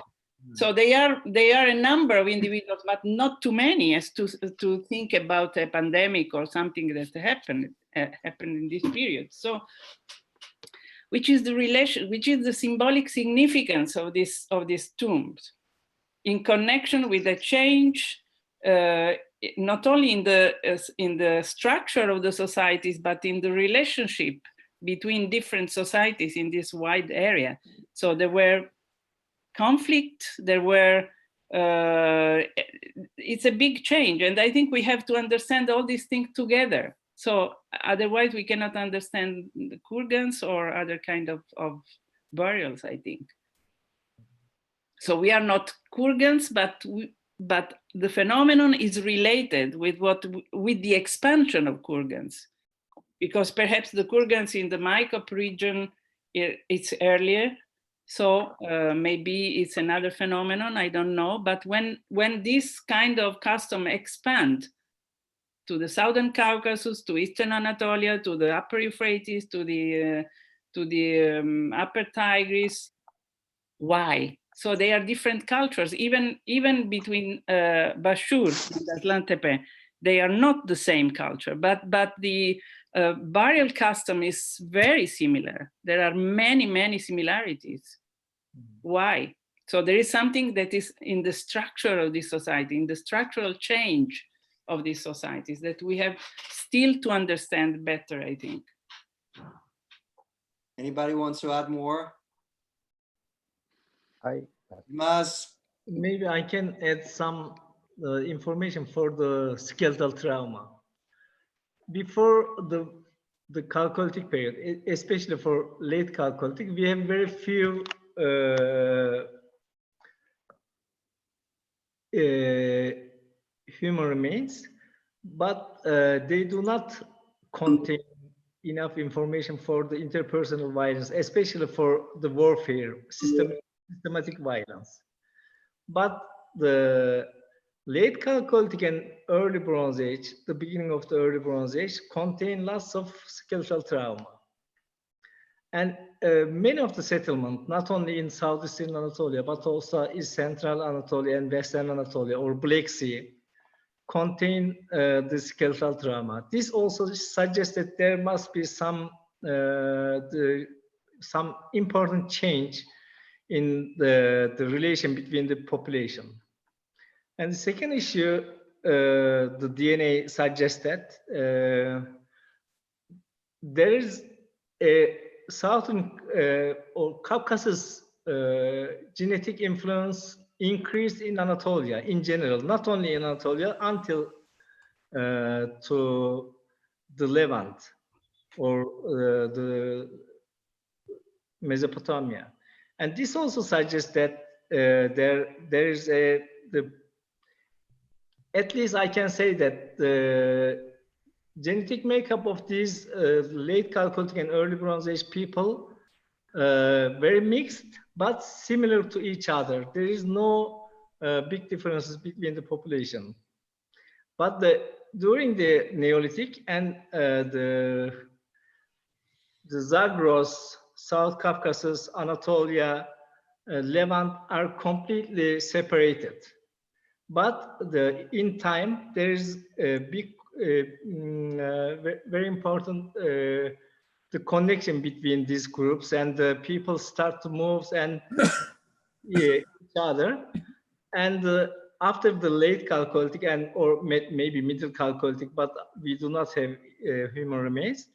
So they are a number of individuals, but not too many as to think about a pandemic or something that happened in this period. So, which is the symbolic significance of these tombs in connection with the change, not only in the structure of the societies, but in the relationship between different societies in this wide area. So there were conflict, it's a big change. And I think we have to understand all these things together. So otherwise we cannot understand the kurgans or other kind of burials, I think. So we are not kurgans, but the phenomenon is related with the expansion of kurgans, because perhaps the kurgans in the Maikop region, it's earlier. So maybe it's another phenomenon, I don't know. But when this kind of custom expand to the Southern Caucasus, to Eastern Anatolia, to the Upper Euphrates, to the Upper Tigris, why? So they are different cultures, even between Bashur and Aslan Tepe. They are not the same culture, but the burial custom is very similar. There are many similarities. Why? So there is something that is in the structure of this society, in the structural change of these societies that we have still to understand better, I think. Anybody wants to add more? Maybe I can add some information for the skeletal trauma. Before the Chalcolithic period, especially for late Chalcolithic, we have very few human remains, but they do not contain enough information for the interpersonal violence, especially for the warfare, systematic violence. But the late Chalcolithic and early Bronze Age, the beginning of the early Bronze Age, contain lots of skeletal trauma. And many of the settlements, not only in southeastern Anatolia, but also in central Anatolia and western Anatolia or Black Sea, contain the skeletal trauma. This also suggests that there must be some important change in the relation between the population. And the second issue, the DNA suggests that there is a southern or Caucasus genetic influence increased in Anatolia in general, not only in Anatolia, until to the Levant or the Mesopotamia. And this also suggests that there is at least I can say that the genetic makeup of these late Chalcolithic and early Bronze Age people very mixed, but similar to each other. There is no big differences between the population. But during the Neolithic and the Zagros, South Caucasus, Anatolia, Levant are completely separated. But in time, there is a big, very important the connection between these groups, and the people start to move and each other. And after the late Chalcolithic and or maybe middle Chalcolithic, but we do not have human remains,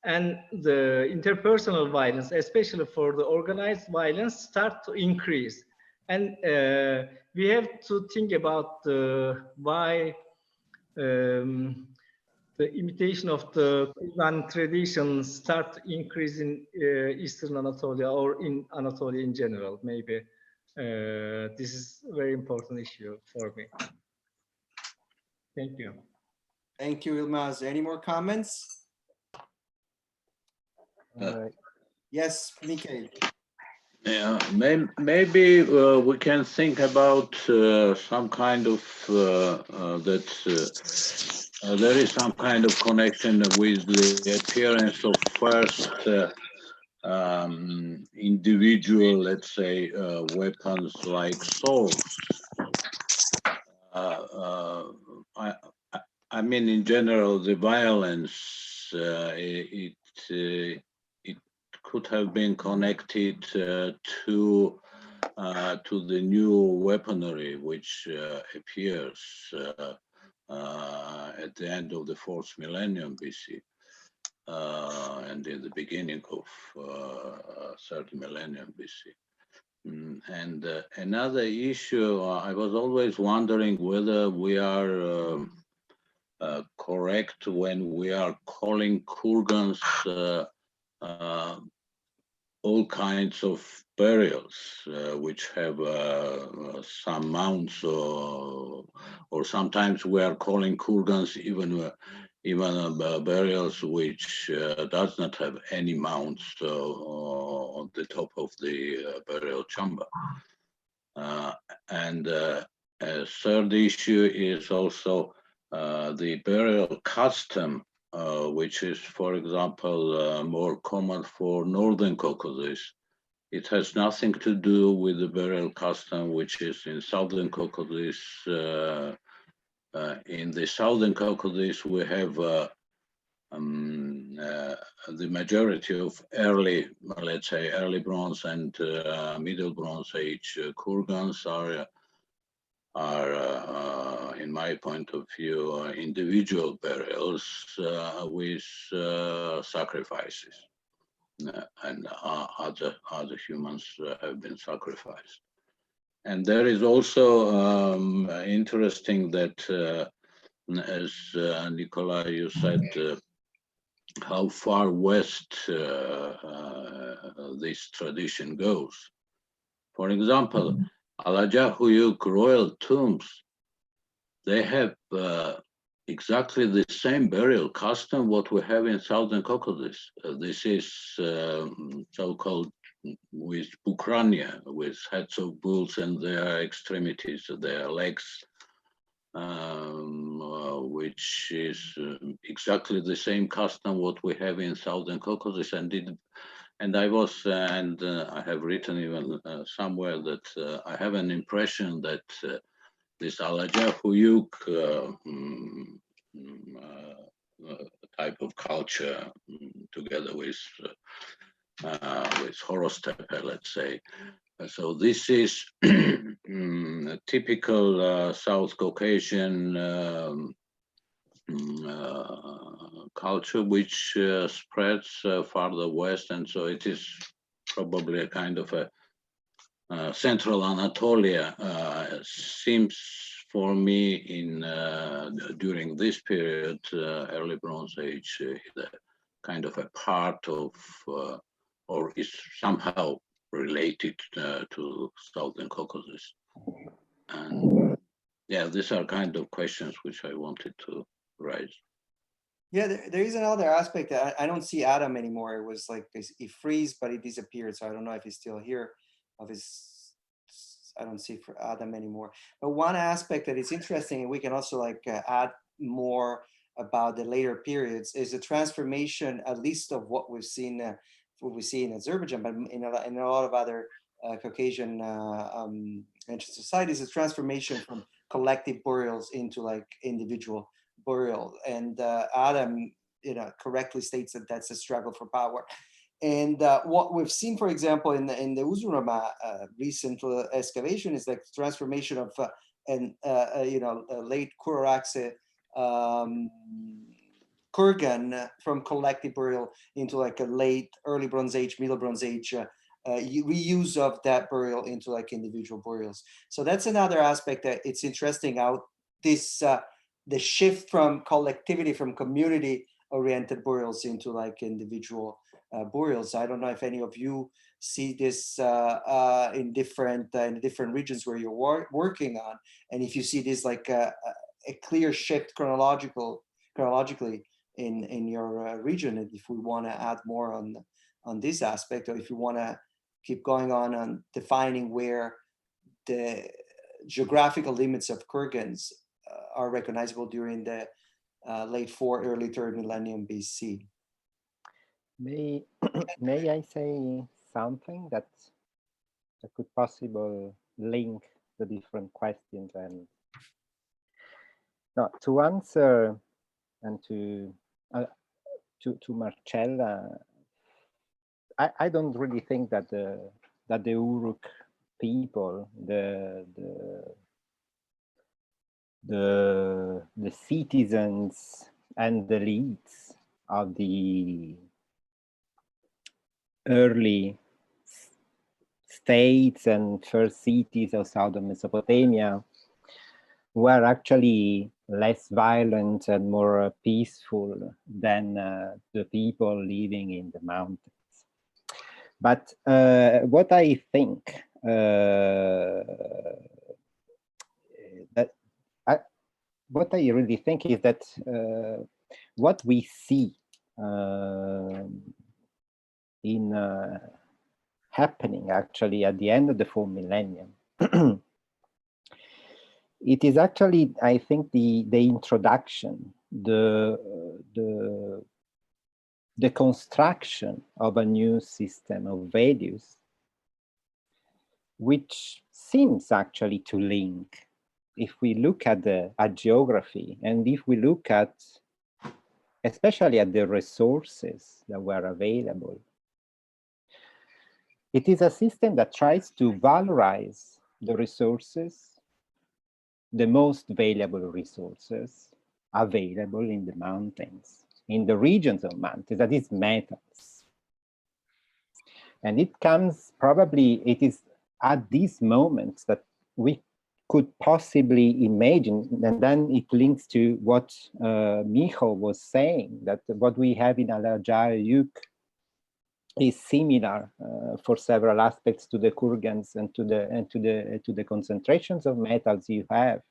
and the interpersonal violence, especially for the organized violence, start to increase. And we have to think about why the imitation of the kurgan tradition start to increase in Eastern Anatolia or in Anatolia in general. Maybe this is a very important issue for me. Thank you. Thank you, Ilmaz. Any more comments? Yes, Mikhail. Yeah, maybe we can think about some kind of that there is some kind of connection with the appearance of first individual, let's say, weapons like swords. I mean, in general, the violence it could have been connected to the new weaponry which appears at the end of the 4th millennium BC and in the beginning of 3rd millennium BC. And another issue, I was always wondering whether we are correct when we are calling kurgans all kinds of burials which have some mounds, or sometimes we are calling kurgans even burials which does not have any mounds on the top of the burial chamber. And a third issue is also the burial custom, which is, for example, more common for Northern Caucasus. It has nothing to do with the burial custom which is in Southern Caucasus. In the Southern Caucasus, we have the majority of early, let's say, early Bronze and Middle Bronze Age kurgans are in my point of view, individual burials with sacrifices, and other humans have been sacrificed. And there is also interesting that, as Nicola, you said, how far west this tradition goes. For example, Alajahuyuk royal tombs, they have exactly the same burial custom what we have in Southern Caucasus. This is so-called with bukrania, with heads of bulls and their extremities, their legs, which is exactly the same custom what we have in Southern Caucasus. And I have written even somewhere that I have an impression that this Alajahuyuk type of culture, together with Horostepe, let's say, So this is a typical South Caucasian culture, which spreads farther west, and so it is probably a kind of a central Anatolia. Seems for me in during this period, early Bronze Age, the kind of a part of or is somehow related to Southern Caucasus. And yeah, these are kind of questions which I wanted to raise. Yeah, there is another aspect that I don't see Adam anymore. It was like he freeze, but he disappeared. So I don't know if he's still here. I don't see for Adam anymore. But one aspect that is interesting, and we can also like add more about the later periods, is the transformation, at least of what we've seen, what we see in Azerbaijan, but in a lot of other Caucasian ancient societies, a transformation from collective burials into like individual burial. And Adam, correctly states that that's a struggle for power. And what we've seen, for example, in the Uzurama recent excavation is like the transformation of a late Kurarakse kurgan from collective burial into like a late early Bronze Age, Middle Bronze Age reuse of that burial into like individual burials. So that's another aspect that it's interesting how this the shift from collectivity, from community oriented burials into like individual burials. I don't know if any of you see this in different regions where you're working on, and if you see this like a clear shift chronologically in your region, and if we want to add more on this aspect, or if you want to keep going on defining where the geographical limits of kurgans are recognizable during the late 4th, early 3rd millennium BC. May I say something that could possibly link the different questions? And no, to answer and to Marcella, I don't really think that the Uruk people, the citizens and the elites of the early states and first cities of southern Mesopotamia were actually less violent and more peaceful than the people living in the mountains. But what I think what I really think is that what we see in happening actually at the end of the 4th millennium, it is actually, I think, the introduction, the construction of a new system of values, which seems actually to link, if we look at geography, and if we look at, especially at the resources that were available, it is a system that tries to valorize the resources, the most valuable resources available in the mountains, in the regions of mountains, that is metals. And it comes probably, it is at these moments that we could possibly imagine, and then it links to what Micho was saying, that what we have in Al-Jayuk is similar for several aspects to the kurgans and to the concentrations of metals you have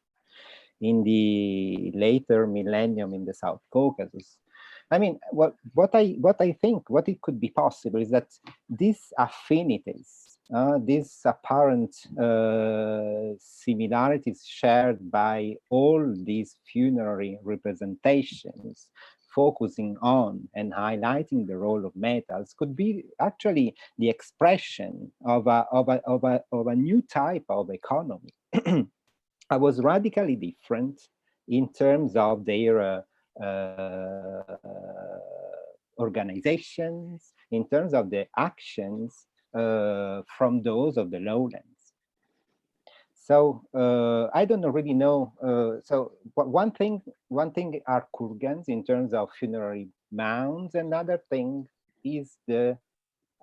in the later millennium in the South Caucasus. I mean, what I think, what it could be possible is that these affinities, these apparent similarities shared by all these funerary representations, focusing on and highlighting the role of metals, could be actually the expression of a new type of economy. I was radically different in terms of their organizations, in terms of the actions from those of the lowlands. So I don't really know. So one thing are kurgans in terms of funerary mounds. Another thing is the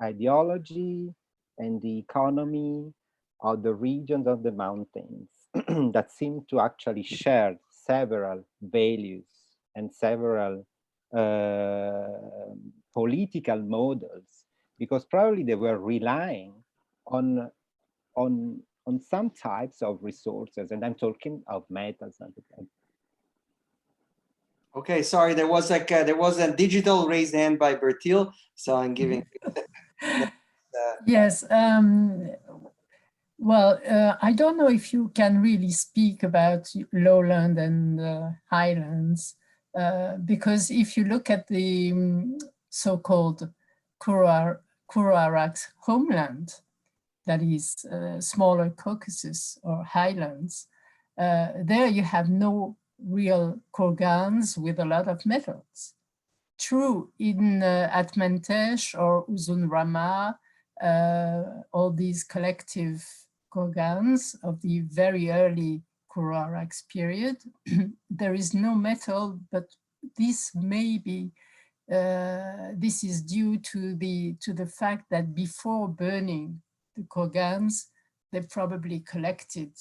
ideology and the economy of the regions of the mountains that seem to actually share several values and several political models, because probably they were relying on some types of resources, and I'm talking of metals. Okay, sorry, there was a digital raised hand by Bertil, so I'm giving. Yes. Well, I don't know if you can really speak about lowland and highlands, because if you look at the so-called Kurarak homeland, that is smaller Caucasus or highlands, there you have no real kurgans with a lot of metals. True, in at Mentesh or Uzun Rama, all these collective kurgans of the very early Kuraraks period, there is no metal, but this may be this is due to the fact that before burning the kurgans, they probably collected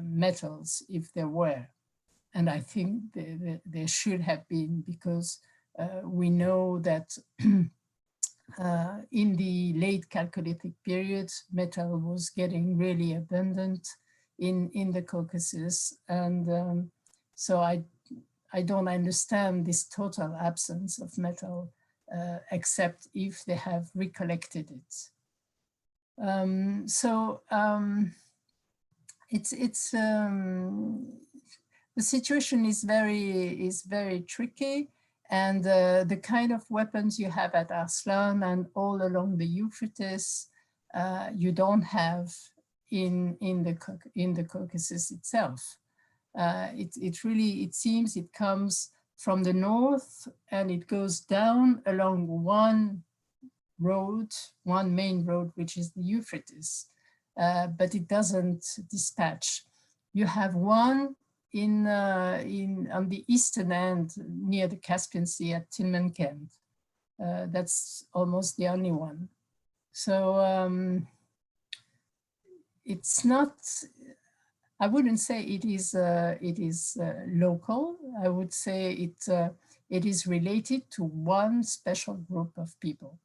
metals if there were. And I think there should have been, because we know that in the late Chalcolithic period, metal was getting really abundant in the Caucasus. And so I don't understand this total absence of metal, except if they have recollected it. The situation is very tricky, and the kind of weapons you have at Arslan and all along the Euphrates, you don't have in the Caucasus itself. It seems it comes from the north and it goes down along one main road, which is the Euphrates, but it doesn't dispatch. You have one on the eastern end near the Caspian Sea at Tilmenkent. That's almost the only one. So it's not, I wouldn't say it is local. I would say it is related to one special group of people.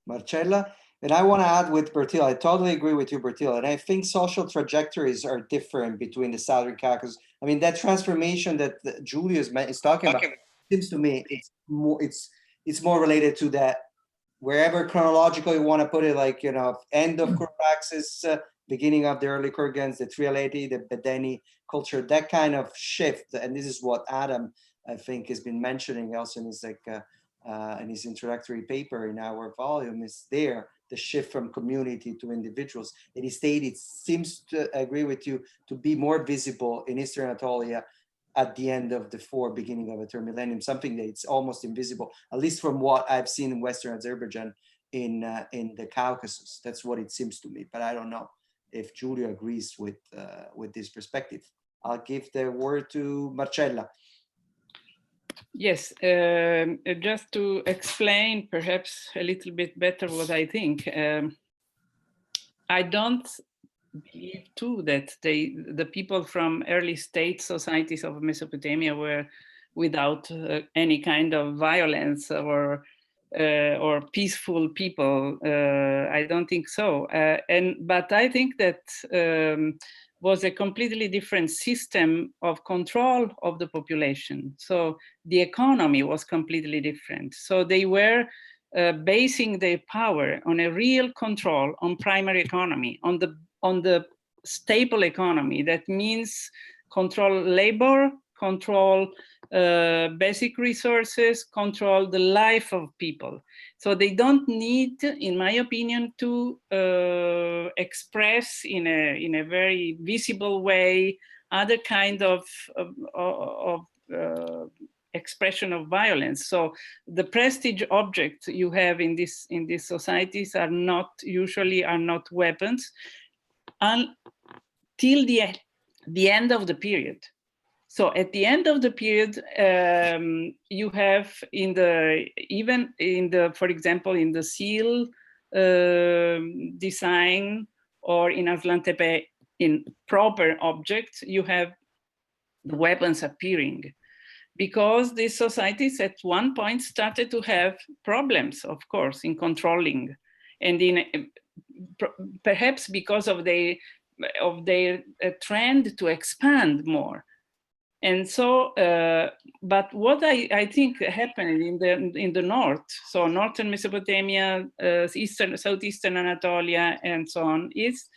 Marcella, and I want to add with Bertil, I totally agree with you, Bertil, and I think social trajectories are different between the Southern Caucasus. I mean, that transformation that Giulio is talking about, seems to me it's more related to that, wherever chronologically you want to put it, like, you know, end of Kuraxis, beginning of the early Kurgans, the Trialeti, the Bedeni culture, that kind of shift. And this is what Adam, I think, has been mentioning also in his in his introductory paper in our volume, is there, the shift from community to individuals. And he stated, it seems to agree with you, to be more visible in Eastern Anatolia at the end of the beginning of the third millennium, something that it's almost invisible, at least from what I've seen in Western Azerbaijan in the Caucasus. That's what it seems to me, but I don't know if Giulio agrees with this perspective. I'll give the word to Marcella. Yes, just to explain perhaps a little bit better what I think. I don't believe too that the people from early state societies of Mesopotamia were without any kind of violence or peaceful people. I don't think so. But I think that was a completely different system of control of the population. So the economy was completely different. So they were basing their power on a real control on primary economy, on the staple economy. That means control labor, control basic resources, control the life of people. So they don't need, in my opinion, to express in a very visible way other kind of expression of violence. So the prestige objects you have in these societies are not weapons until the end of the period. So at the end of the period, you have for example, in the seal design, or in Aslan Tepe, in proper objects, you have the weapons appearing, because these societies at one point started to have problems, of course, in controlling, and perhaps because of their trend to expand more. And so, but what I think happened in the north, so northern Mesopotamia, southeastern Anatolia, and so on, is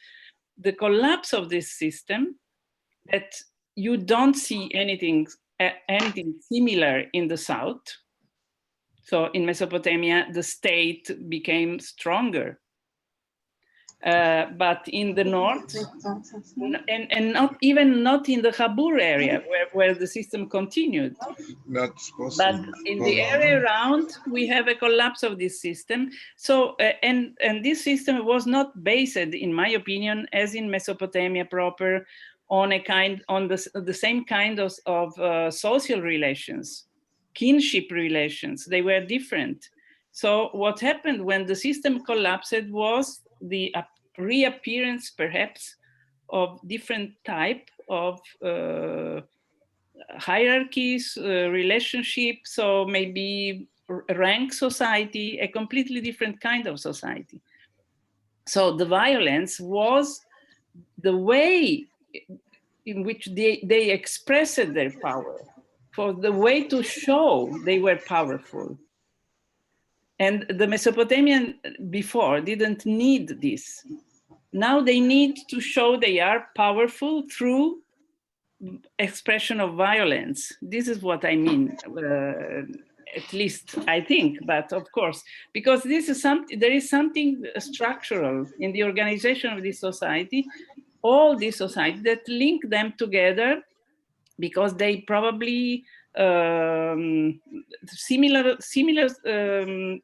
the collapse of this system, that you don't see anything similar in the south. So in Mesopotamia, the state became stronger. But in the north, and not in the Habur area, where the system continued. But in the area around, we have a collapse of this system. So, and this system was not based, in my opinion, as in Mesopotamia proper, on the same kind of social relations, kinship relations. They were different. So what happened when the system collapsed was the reappearance, perhaps, of different type of hierarchies, relationships, so maybe rank society, a completely different kind of society. So the violence was the way in which they expressed their power, for the way to show they were powerful. And the Mesopotamian before didn't need this. Now they need to show they are powerful through expression of violence. This is what I mean, at least I think, but of course, because there is something structural in the organization of this society, all these societies, that link them together, because they probably similar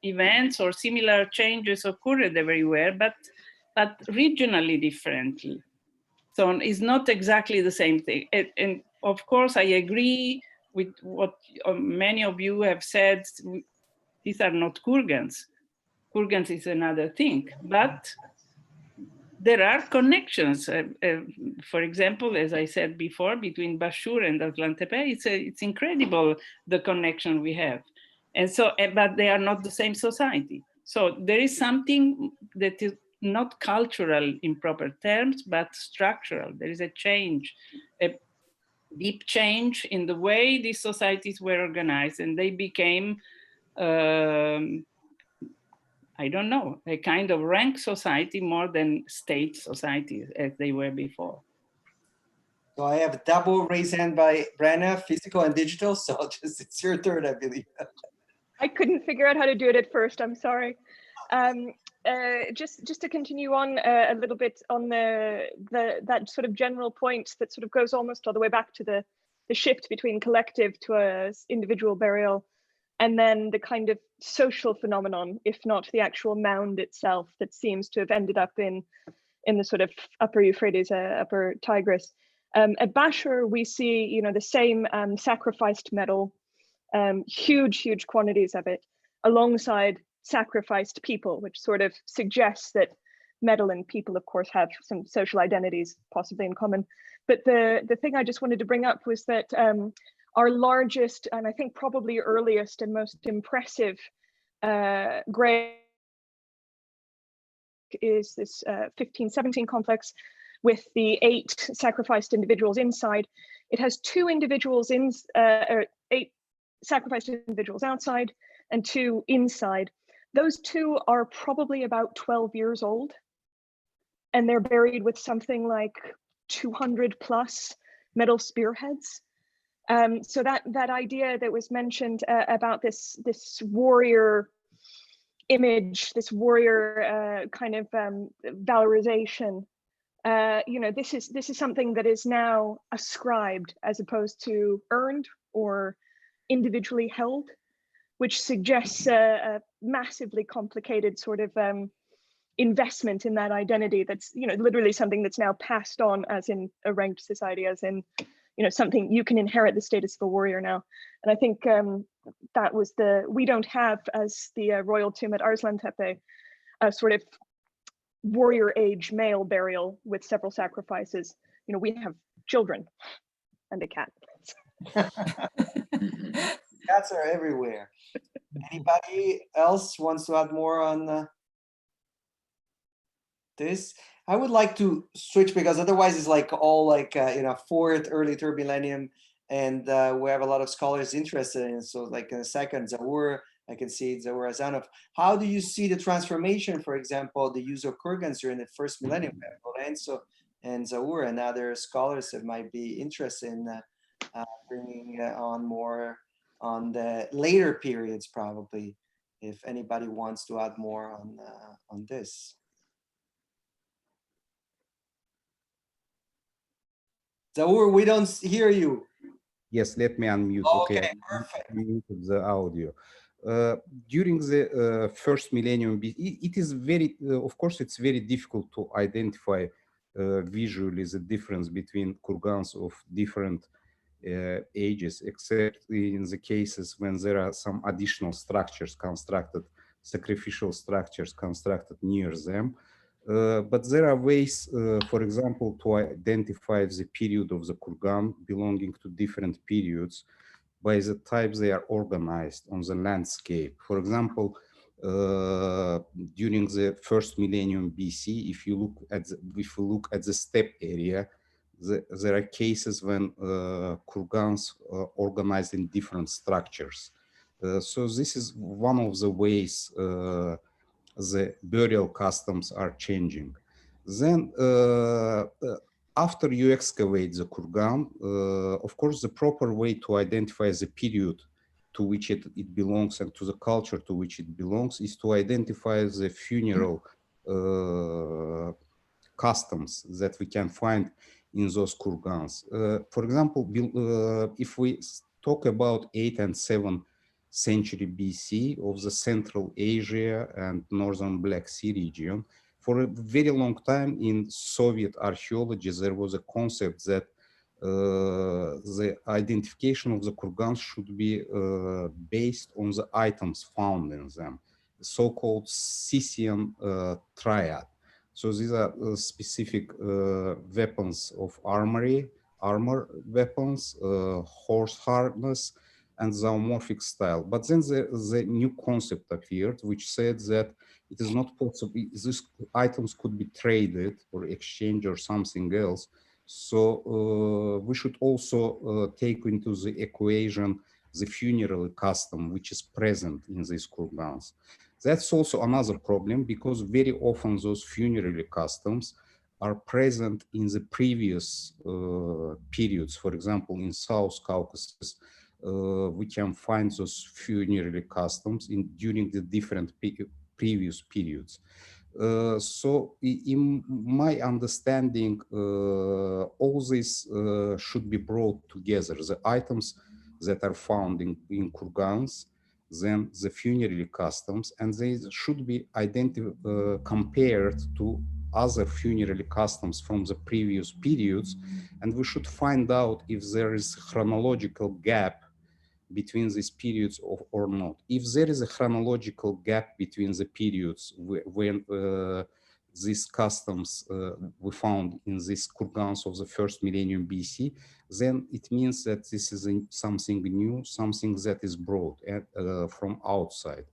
events or similar changes occurred everywhere, but regionally differently. So it's not exactly the same thing. And of course, I agree with what many of you have said. These are not kurgans. Kurgans is another thing, but there are connections. For example, as I said before, between Bashur and Aslan Tepe, it's incredible the connection we have. And so, but they are not the same society. So there is something that is not cultural in proper terms, but structural. There is a change, a deep change in the way these societies were organized, and they became I don't know, a kind of rank society more than state societies as they were before. So I have a double raise hand by Brenna, physical and digital. So it's your turn, I believe. I couldn't figure out how to do it at first. I'm sorry. Just to continue on a little bit on that sort of general point that sort of goes almost all the way back to the shift between collective to a individual burial, and then the kind of social phenomenon, if not the actual mound itself, that seems to have ended up in the sort of upper Euphrates, upper Tigris. At Bashur, we see, the same sacrificed metal, huge quantities of it, alongside sacrificed people, which sort of suggests that metal and people, of course, have some social identities possibly in common. But the thing I just wanted to bring up was that our largest, and I think probably earliest and most impressive grave is this 1517 complex with the 8 sacrificed individuals inside. It has 2 individuals or 8 sacrificed individuals outside and 2 inside. Those 2 are probably about 12 years old, and they're buried with something like 200 plus metal spearheads. So that idea that was mentioned about this warrior image, this warrior kind of valorization, this is something that is now ascribed as opposed to earned or individually held, which suggests a massively complicated sort of investment in that identity that's, you know, literally something that's now passed on as in a ranked society, as in, you know, something you can inherit the status of a warrior now. And I think that was we don't have, as the royal tomb at Arslan Tepe, a sort of warrior age male burial with several sacrifices. You know, we have children and a cat. Cats are everywhere. Anybody else wants to add more on this? I would like to switch, because otherwise it's like all like, you know, fourth, early third millennium, and we have a lot of scholars interested in it. So like in a second, Zaur, I can see Zaur Azanov. How do you see the transformation, for example, the use of kurgans during the first millennium? Lorenzo and Zaur and other scholars that might be interested in bringing on more on the later periods, probably, if anybody wants to add more on this. Zaur, we don't hear you. Yes, let me unmute. Okay, perfect. Unmute the audio. During the first millennium, it is very, of course, it's very difficult to identify visually the difference between kurgans of different ages, except in the cases when there are some additional structures constructed, sacrificial structures constructed near them. But there are ways, for example, to identify the period of the kurgan belonging to different periods by the type they are organized on the landscape. For example, during the first millennium BC, if you look at the steppe area, there are cases when kurgans are organized in different structures. So this is one of the ways the burial customs are changing. Then after you excavate the kurgan, of course, the proper way to identify the period to which it belongs and to the culture to which it belongs is to identify the funeral customs that we can find in those kurgans. For example, if we talk about 8th and 7th century BC of the Central Asia and Northern Black Sea region, for a very long time in Soviet archaeology, there was a concept that the identification of the kurgans should be based on the items found in them, the so-called Scythian triad. So these are specific weapons of armor weapons, horse harness, and zoomorphic style. But then the new concept appeared, which said that it is not possible, these items could be traded or exchanged or something else. So we should also take into the equation the funeral custom, which is present in these kurgans. That's also another problem, because very often those funerary customs are present in the previous periods. For example, in South Caucasus, we can find those funerary customs during the different previous periods. So in my understanding, all this should be brought together. The items that are found in kurgans, then the funerary customs, and they should be compared to other funerary customs from the previous periods, and we should find out if there is a chronological gap between these periods or not. If there is a chronological gap between the periods when these customs we found in these kurgans of the first millennium BC, then it means that this is something new, something that is brought from outside.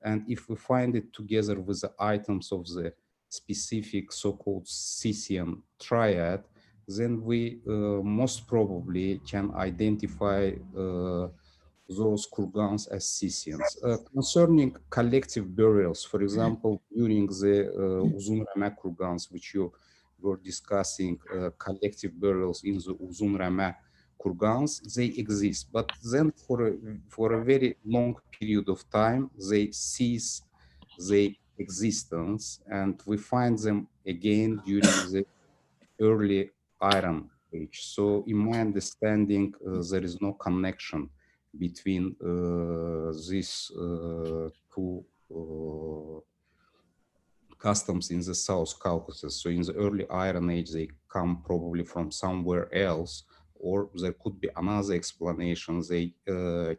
And if we find it together with the items of the specific so-called Scythian triad, then we most probably can identify those kurgans as Scythians. Concerning collective burials, for example, during the Uzun Rama kurgans, which you were discussing, collective burials in the Uzun Rama kurgans, they exist. But then for a very long period of time, they cease their existence, and we find them again during the early Iron Age. So in my understanding, there is no connection between these two customs in the South Caucasus. So in the early Iron Age, they come probably from somewhere else, or there could be another explanation. They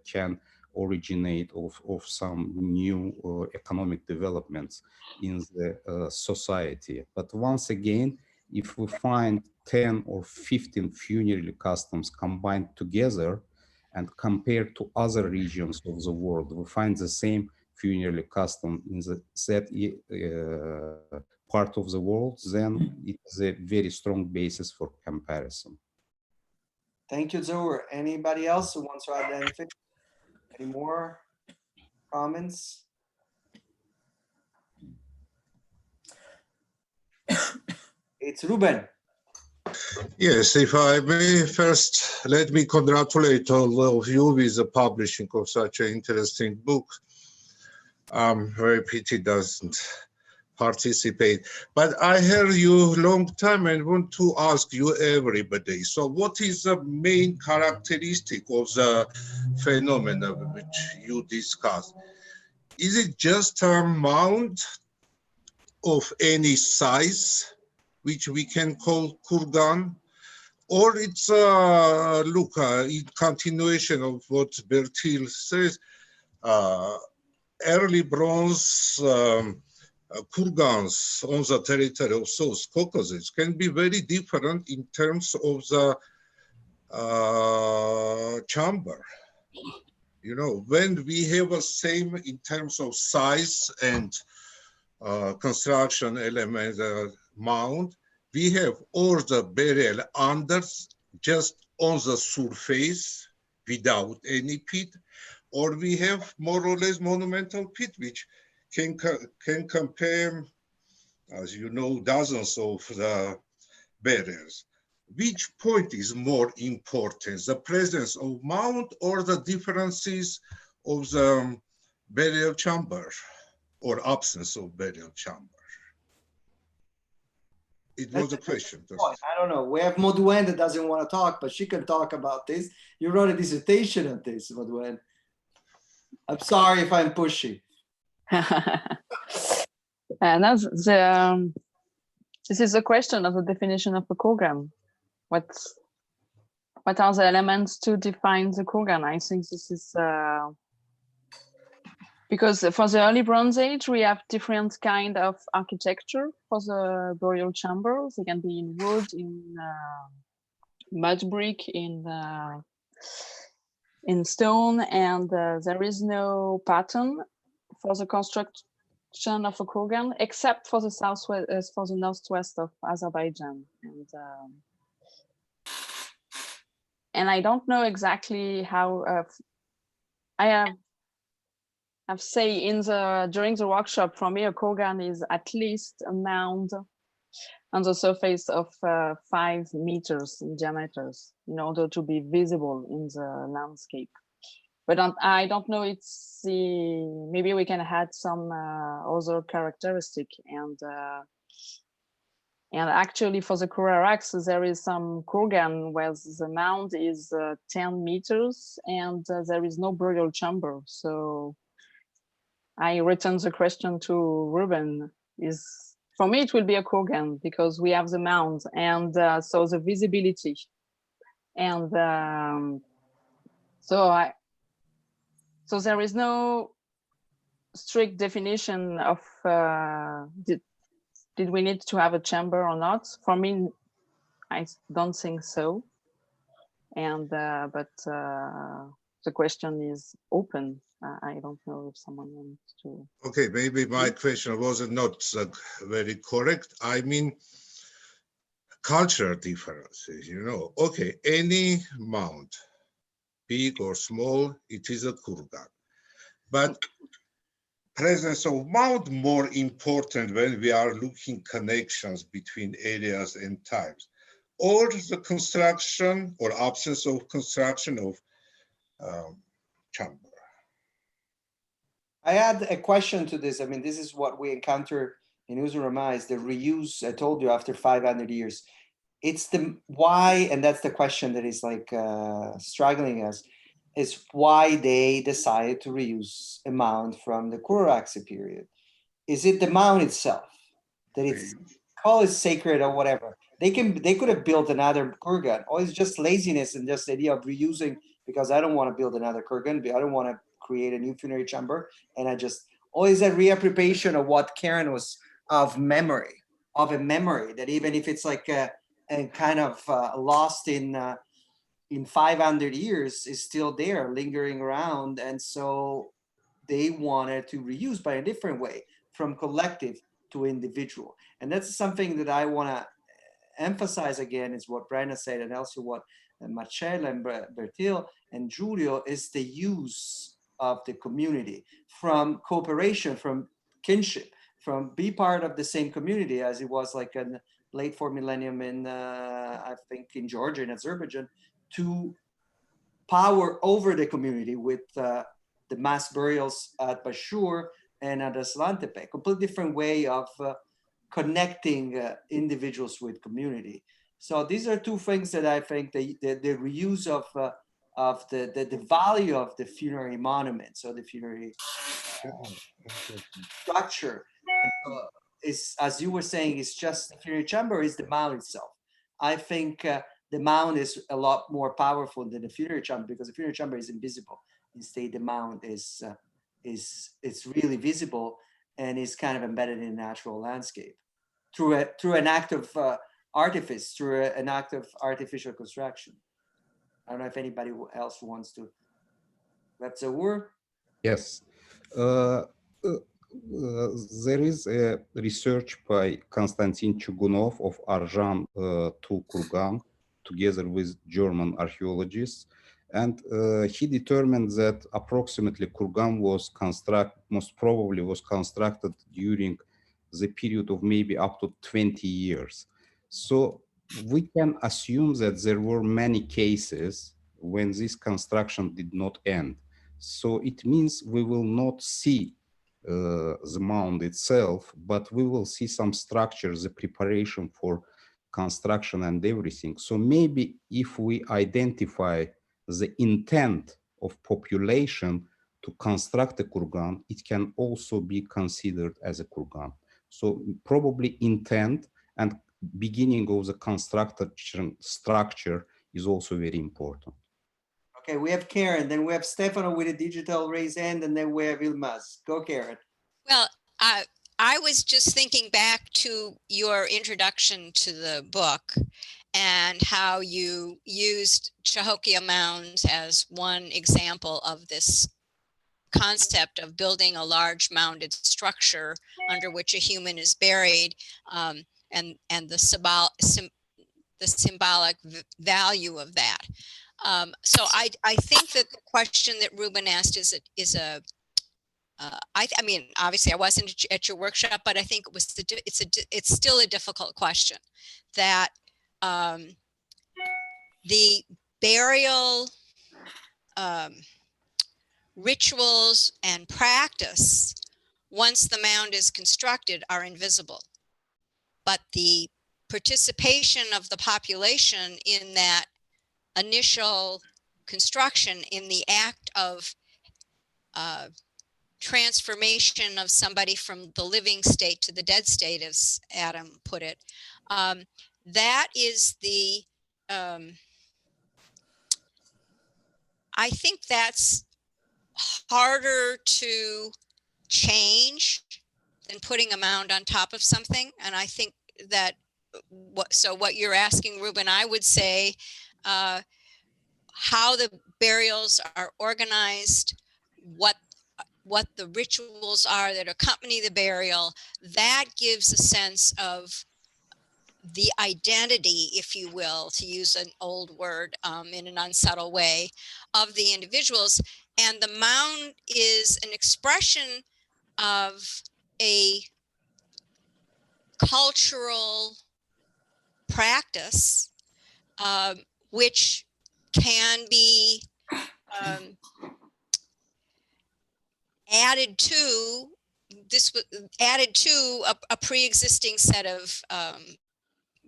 can originate of some new economic developments in the society. But once again, if we find 10 or 15 funerary customs combined together and compared to other regions of the world, we find the same funerary custom in that part of the world, then it is a very strong basis for comparison. Thank you, Zohar. Anybody else who wants to add anything? Any more comments? It's Ruben. Yes, if I may first, let me congratulate all of you with the publishing of such an interesting book. I'm very pity doesn't participate, but I heard you long time and want to ask you everybody. So what is the main characteristic of the phenomenon which you discussed? Is it just a mound of any size, which we can call kurgan? Or it's in continuation of what Bertil says, early bronze kurgans on the territory of South Caucasus can be very different in terms of the chamber. You know, when we have a same in terms of size and construction element mound, we have all the burial under just on the surface without any pit, or we have more or less monumental pit, which can compare, as you know, dozens of the burials. Which point is more important, the presence of mound or the differences of the burial chamber or absence of burial chamber? It was a question. I don't know. We have Moduen that doesn't want to talk, but she can talk about this. You wrote a dissertation on this, Moduen. I'm sorry if I'm pushy. This is a question of the definition of a kurgan. What are the elements to define the kurgan? I think this is because for the early Bronze Age, we have different kind of architecture for the burial chambers. They can be in wood, in mud brick, in stone, and there is no pattern for the construction of a kurgan, except for the southwest, for the northwest of Azerbaijan, and I don't know exactly how. I've say during the workshop, for me, a kurgan is at least a mound on the surface of 5 meters in diameters in order to be visible in the landscape. But I don't know. Maybe we can add some other characteristic and actually for the Kuraraks, there is some kurgan where the mound is 10 meters and there is no burial chamber. So I return the question to Ruben. For me, it will be a kurgan because we have the mound and so the visibility. And so there is no strict definition of did we need to have a chamber or not? For me, I don't think so. And but the question is open. I don't know if someone wants to. Okay, maybe my question was not very correct. I mean, cultural differences, you know. Okay, any mound, big or small, it is a kurgan. But presence of mound more important when we are looking connections between areas and times, or the construction or absence of construction of chamber. I had a question to this. I mean, this is what we encounter in Uzurama is the reuse. I told you after 500 years, it's the why, and that's the question that is like struggling us. is why they decided to reuse a mound from the Kurgans period. Is it the mound itself that it's call it sacred or whatever? They could have built another kurgan, or it's just laziness and just the idea of reusing because I don't want to build another kurgan, I don't want to create a new funerary chamber, and or is that reappropriation of what Karen was of memory, of a memory that even if it's like a kind of lost in 500 years is still there, lingering around, and so they wanted to reuse by a different way from collective to individual. And that's something that I want to emphasize again, is what Brenda said, and also what Marcella and Bertil and Giulio, is the use of the community from cooperation, from kinship, from be part of the same community, as it was like in late 4th millennium in, I think in Georgia and Azerbaijan, to power over the community with the mass burials at Bashur and at Aslantepe. Completely different way of connecting individuals with community. So these are two things that I think the reuse of the value of the funerary monument, so the funerary structure is, as you were saying, is just the funerary chamber, is the mound itself. I think the mound is a lot more powerful than the funerary chamber, because the funerary chamber is invisible. Instead, the mound is it's really visible and is kind of embedded in the natural landscape through an act of artifice, through an act of artificial construction. I don't know if anybody else wants to. That's a word. Yes. There is a research by Konstantin Chugunov of Arjan to Kurgan, together with German archaeologists. And he determined that approximately Kurgan was most probably was constructed during the period of maybe up to 20 years. So we can assume that there were many cases when this construction did not end. So it means we will not see the mound itself, but we will see some structures, the preparation for construction and everything. So maybe if we identify the intent of population to construct a kurgan, it can also be considered as a kurgan. So probably intent and beginning of the construction structure is also very important. Okay, we have Karen, then we have Stefano with a digital raise hand, and then we have Ilmaz. Go, Karen. Well, I was just thinking back to your introduction to the book and how you used Cahokia mounds as one example of this concept of building a large mounded structure under which a human is buried, and the symbolic value of that. So I think that the question that Ruben asked I mean, obviously I wasn't at your workshop, but I think it was it's still a difficult question, that the burial rituals and practice, once the mound is constructed, are invisible. But the participation of the population in that initial construction, in the act of transformation of somebody from the living state to the dead state, as Adam put it, that is the, I think that's harder to change than putting a mound on top of something. And I think that what you're asking, Ruben, I would say how the burials are organized, what the rituals are that accompany the burial, that gives a sense of the identity, if you will, to use an old word in an unsubtle way, of the individuals. And the mound is an expression of a cultural practice, which can be added to a pre-existing set of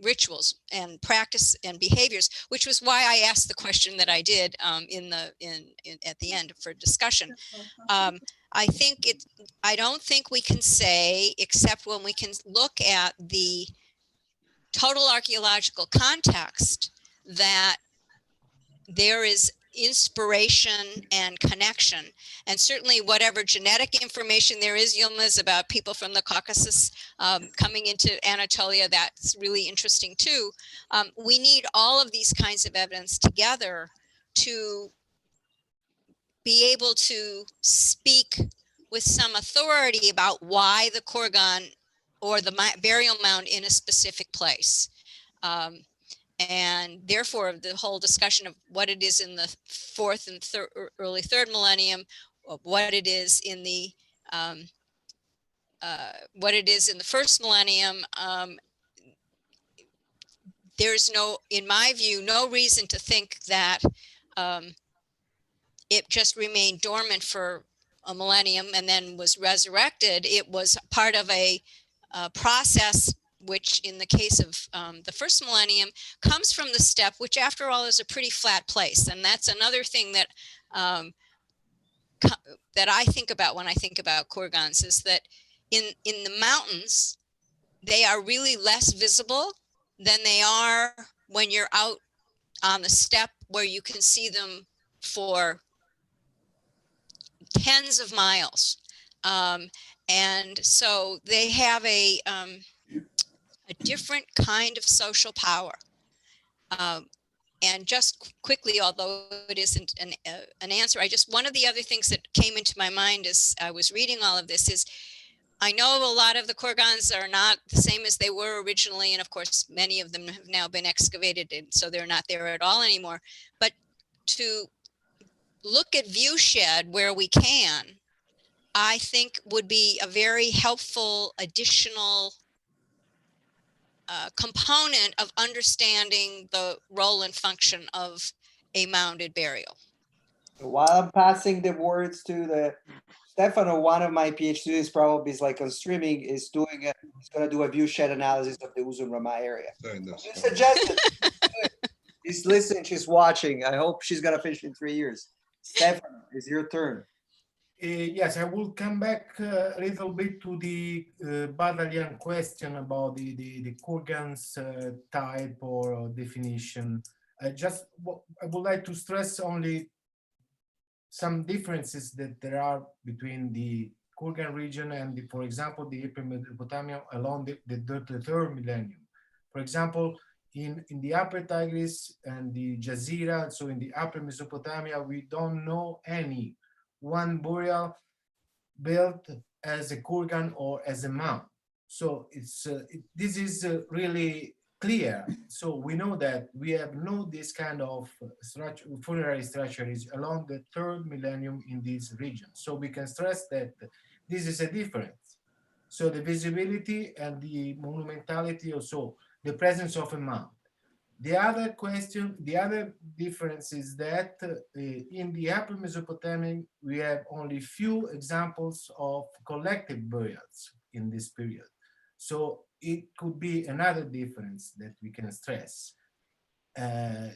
rituals and practice and behaviors, which was why I asked the question that I did at the end for discussion. I don't think we can say, except when we can look at the total archaeological context, that there is inspiration and connection. And certainly whatever genetic information there is, Yilmaz, about people from the Caucasus coming into Anatolia, that's really interesting too. We need all of these kinds of evidence together to be able to speak with some authority about why the kurgan or the burial mound in a specific place. And therefore, the whole discussion of what it is in the fourth and early third millennium, what it is in the first millennium, there's no, in my view, no reason to think that it just remained dormant for a millennium and then was resurrected. It was part of a process which in the case of the first millennium comes from the steppe, which after all is a pretty flat place. And that's another thing that that I think about when I think about kurgans, is that in the mountains, they are really less visible than they are when you're out on the steppe, where you can see them for tens of miles. And so they have a different kind of social power. And just quickly, although it isn't an answer, one of the other things that came into my mind as I was reading all of this is, I know a lot of the kurgans are not the same as they were originally. And of course, many of them have now been excavated, and so they're not there at all anymore. But to look at viewshed where we can, I think would be a very helpful additional component of understanding the role and function of a mounded burial. While I'm passing the words to Stefano, one of my PhD students probably is like on streaming, is going to do a viewshed analysis of the Uzun Ramah area. You suggested. She's listening, she's watching. I hope she's going to finish in 3 years. Stefano, it's your turn. Yes, I will come back a little bit to the Badalian question about the kurgans type or definition. I would like to stress only some differences that there are between the Kurgan region and, for example, the Upper Mesopotamia along the third millennium. For example, in the Upper Tigris and the Jazeera, so in the Upper Mesopotamia, we don't know any one burial built as a kurgan or as a mound. So this is really clear. So we know that we have this kind of funerary structures along the third millennium in this region. So we can stress that this is a difference. So the visibility and the monumentality, also the presence of a mound. The other difference is that in the Upper Mesopotamia, we have only few examples of collective burials in this period. So it could be another difference that we can stress.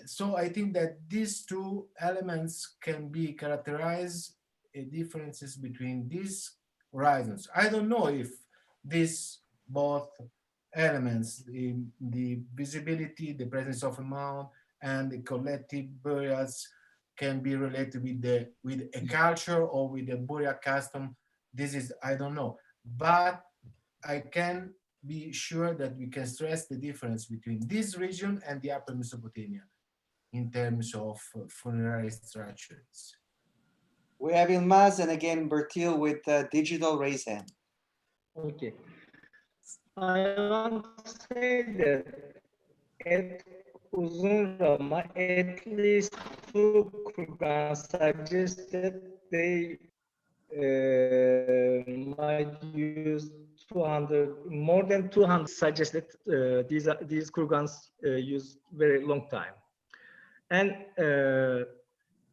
So I think that these two elements can be characterized differences between these horizons. I don't know if these both elements, the visibility, the presence of a mound, and the collective burials can be related with a culture or with a burial custom. This is, I don't know, but I can be sure that we can stress the difference between this region and the Upper Mesopotamia in terms of funerary structures. We have Yilmaz and again Bertil with digital raise hand. Okay. I want to say that at Uzun Ramah, at least 2 kurgans suggest that they might use 200, more than 200 suggest that these kurgans use very long time. And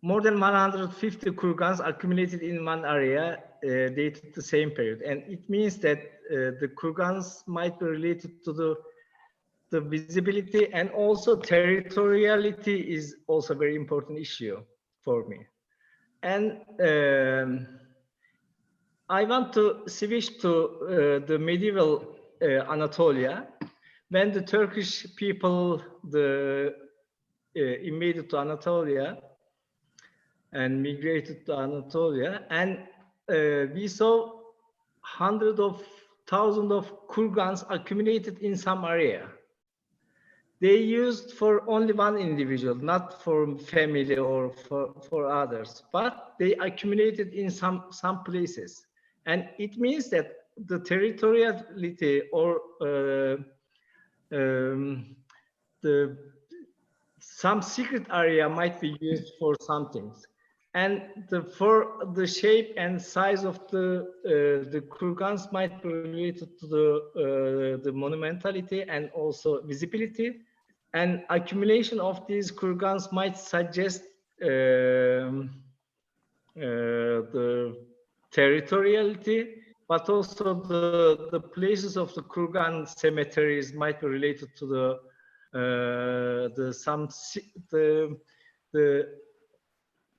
more than 150 kurgans accumulated in one area dated the same period. And it means that the kurgans might be related to the the visibility and also territoriality is also a very important issue for me. And I want to switch to the medieval Anatolia. When the Turkish people invaded to Anatolia and migrated to Anatolia, and we saw hundreds of thousands of kurgans accumulated in some area. They used for only one individual, not for family or for others, but they accumulated in some places. And it means that the territoriality or some secret area might be used for some things. And for the shape and size of the kurgans might be related to the monumentality and also visibility. And accumulation of these kurgans might suggest the territoriality, but also the places of the kurgan cemeteries might be related to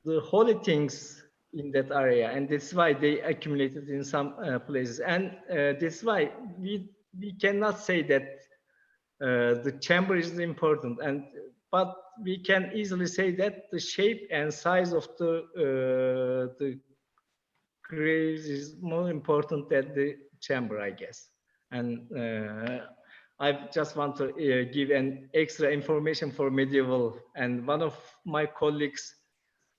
the holy things in that area, and that's why they accumulated in some places. And that's why we cannot say that the chamber is important, but we can easily say that the shape and size of the graves is more important than the chamber, I guess. And I just want to give an extra information for medieval. And one of my colleagues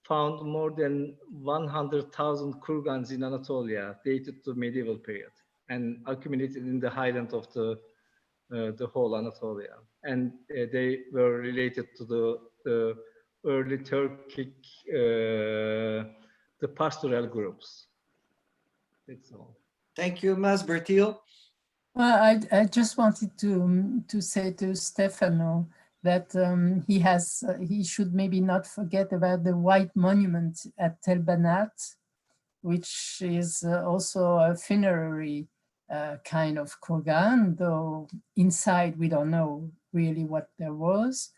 found more than 100,000 kurgans in Anatolia dated to medieval period and accumulated in the highland of the whole Anatolia. And they were related to the early Turkic, the pastoral groups. That's all. Thank you, Mas Bertil. Well, I just wanted to say to Stefano that he should maybe not forget about the white monument at Tel Banat, which is also a funerary kind of kurgan, though inside we don't know really what there was.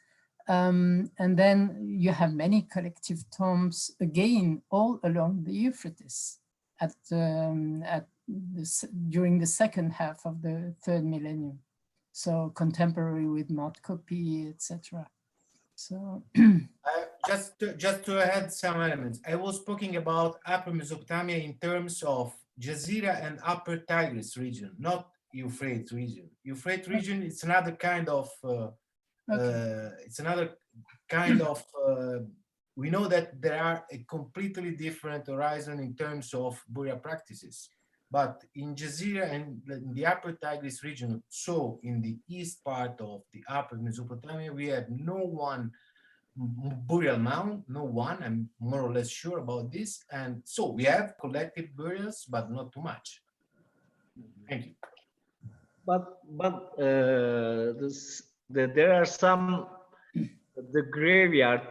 And then you have many collective tombs again all along the Euphrates during the second half of the third millennium. So contemporary with Motkopi, etc. So just to add some elements, I was speaking about Upper Mesopotamia in terms of Jazeera and Upper Tigris region, not Euphrates region. Euphrates region, it's another kind of we know that there are a completely different horizon in terms of burial practices. But in Jazeera and in the Upper Tigris region, so in the east part of the Upper Mesopotamia, we have no one burial mound, no one, I'm more or less sure about this. And so we have collective burials, but not too much. Thank you. But there are some, the graveyard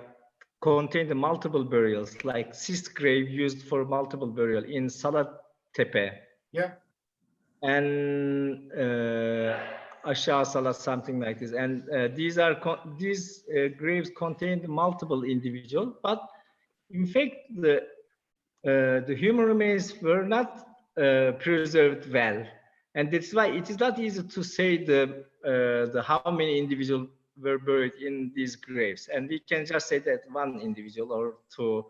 contained multiple burials, like Sist grave used for multiple burial in Salat Tepe. Yeah. And Asha Salat, something like this. And these graves contained multiple individuals, but in fact, the human remains were not preserved well. And that's why it is not easy to say the how many individuals were buried in these graves. And we can just say that one individual or two.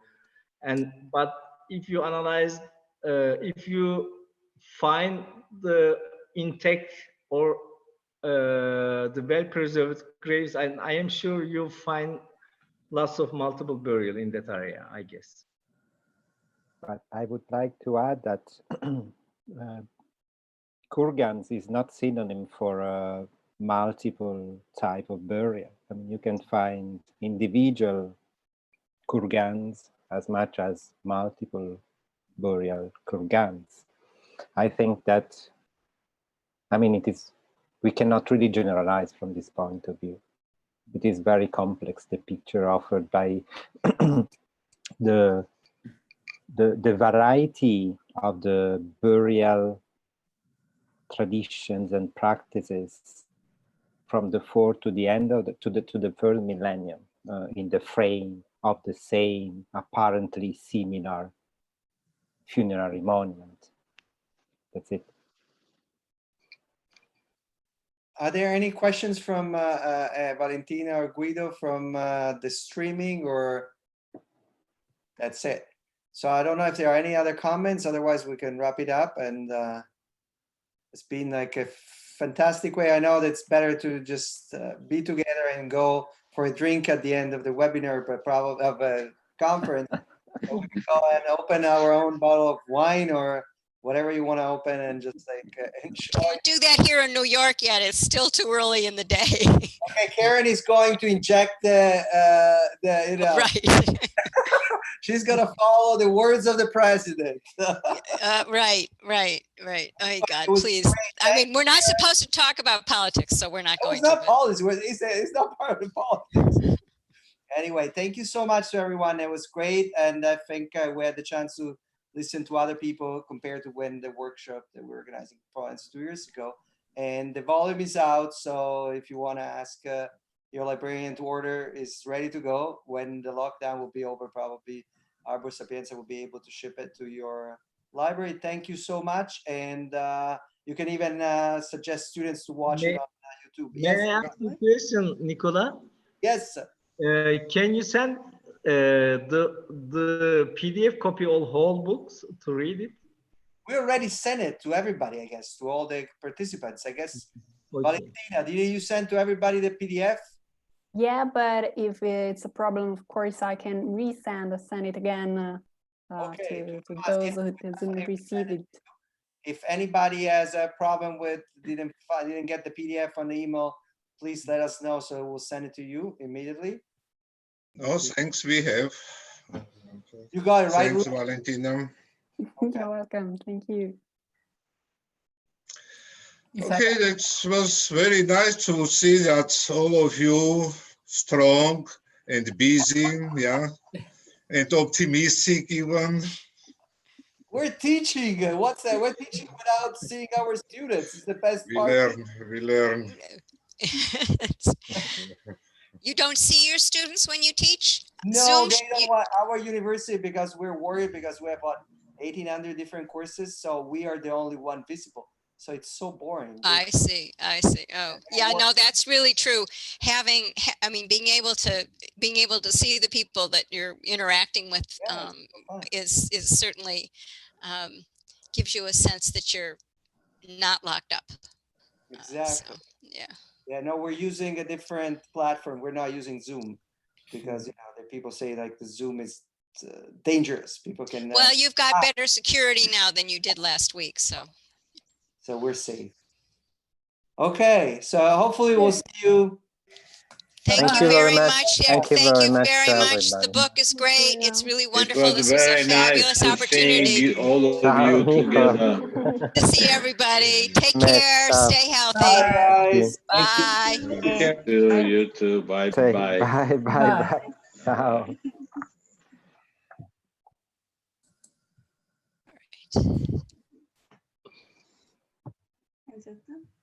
But if you analyze, if you find the intact or the well-preserved graves, and I am sure you'll find lots of multiple burial in that area, I guess. But I would like to add that kurgans is not synonym for multiple type of burial. I mean, you can find individual kurgans as much as multiple burial kurgans. I think that, I mean, we cannot really generalize from this point of view. It is very complex, the picture offered by the variety of the burial traditions and practices from the fourth to the end of to the third millennium, in the frame of the same apparently similar funerary monument. That's it. Are there any questions from Valentina or Guido from the streaming, or that's it? So I don't know if there are any other comments, otherwise we can wrap it up. And it's been like a fantastic way. I know that it's better to just be together and go for a drink at the end of the webinar, but probably of a conference. So we can go and open our own bottle of wine or whatever you want to open and just like enjoy. Can't do that here in New York yet. It's still too early in the day. Okay, Karen is going to inject the you know, Right. she's gonna follow the words of the president. Right. Oh my God, was please. great. I mean, we're not supposed to talk about politics, so we're not No, going it's not to. politics. It's not part of the politics. Anyway, thank you so much to everyone. It was great, and I think we had the chance to listen to other people compared to when the workshop that we're organizing for 2 years ago. And the volume is out, so if you want to ask your librarian to order, is ready to go. When the lockdown will be over, probably Arbor Sapienza will be able to ship it to your library. Thank you so much, and you can even suggest students to watch it on YouTube. May I ask a question, Nicola? Yes. Can you send the PDF copy of whole books to read it? We already sent it to everybody, I guess, to all the participants. I guess, Okay. Valentina, did you send to everybody the PDF? Yeah, but if it's a problem, of course, I can resend or send it again to those who didn't receive it. If anybody has a problem with didn't get the PDF on the email, please let us know, so we'll send it to you immediately. No, thanks, we have. You got it, right? Thanks, Valentina. You're welcome. Thank you. Okay, that was very nice to see that all of you strong and busy, yeah, and optimistic even. We're teaching. What's that? We're teaching without seeing our students. It's the best part. We learn. You don't see your students when you teach? No, Zoom, they don't want our university, because we're worried because we have about 1,800 different courses, so we are the only one visible. So it's so boring. I see. Oh, yeah, no, that's really true. I mean, being able to see the people that you're interacting with is certainly gives you a sense that you're not locked up. Exactly. So, yeah. Yeah, no, we're using a different platform. We're not using Zoom because, you know, the people say like the Zoom is dangerous. People can. Well, you've got better security now than you did last week, so we're safe. Okay, so hopefully we'll see you. Thank you very much. Thank you very much. The book is great. It's really wonderful. It was very nice to see all of you together. To see everybody. Take care. Stay healthy. Bye, guys. Bye. You too. Bye. Bye. Bye. Ciao. All right.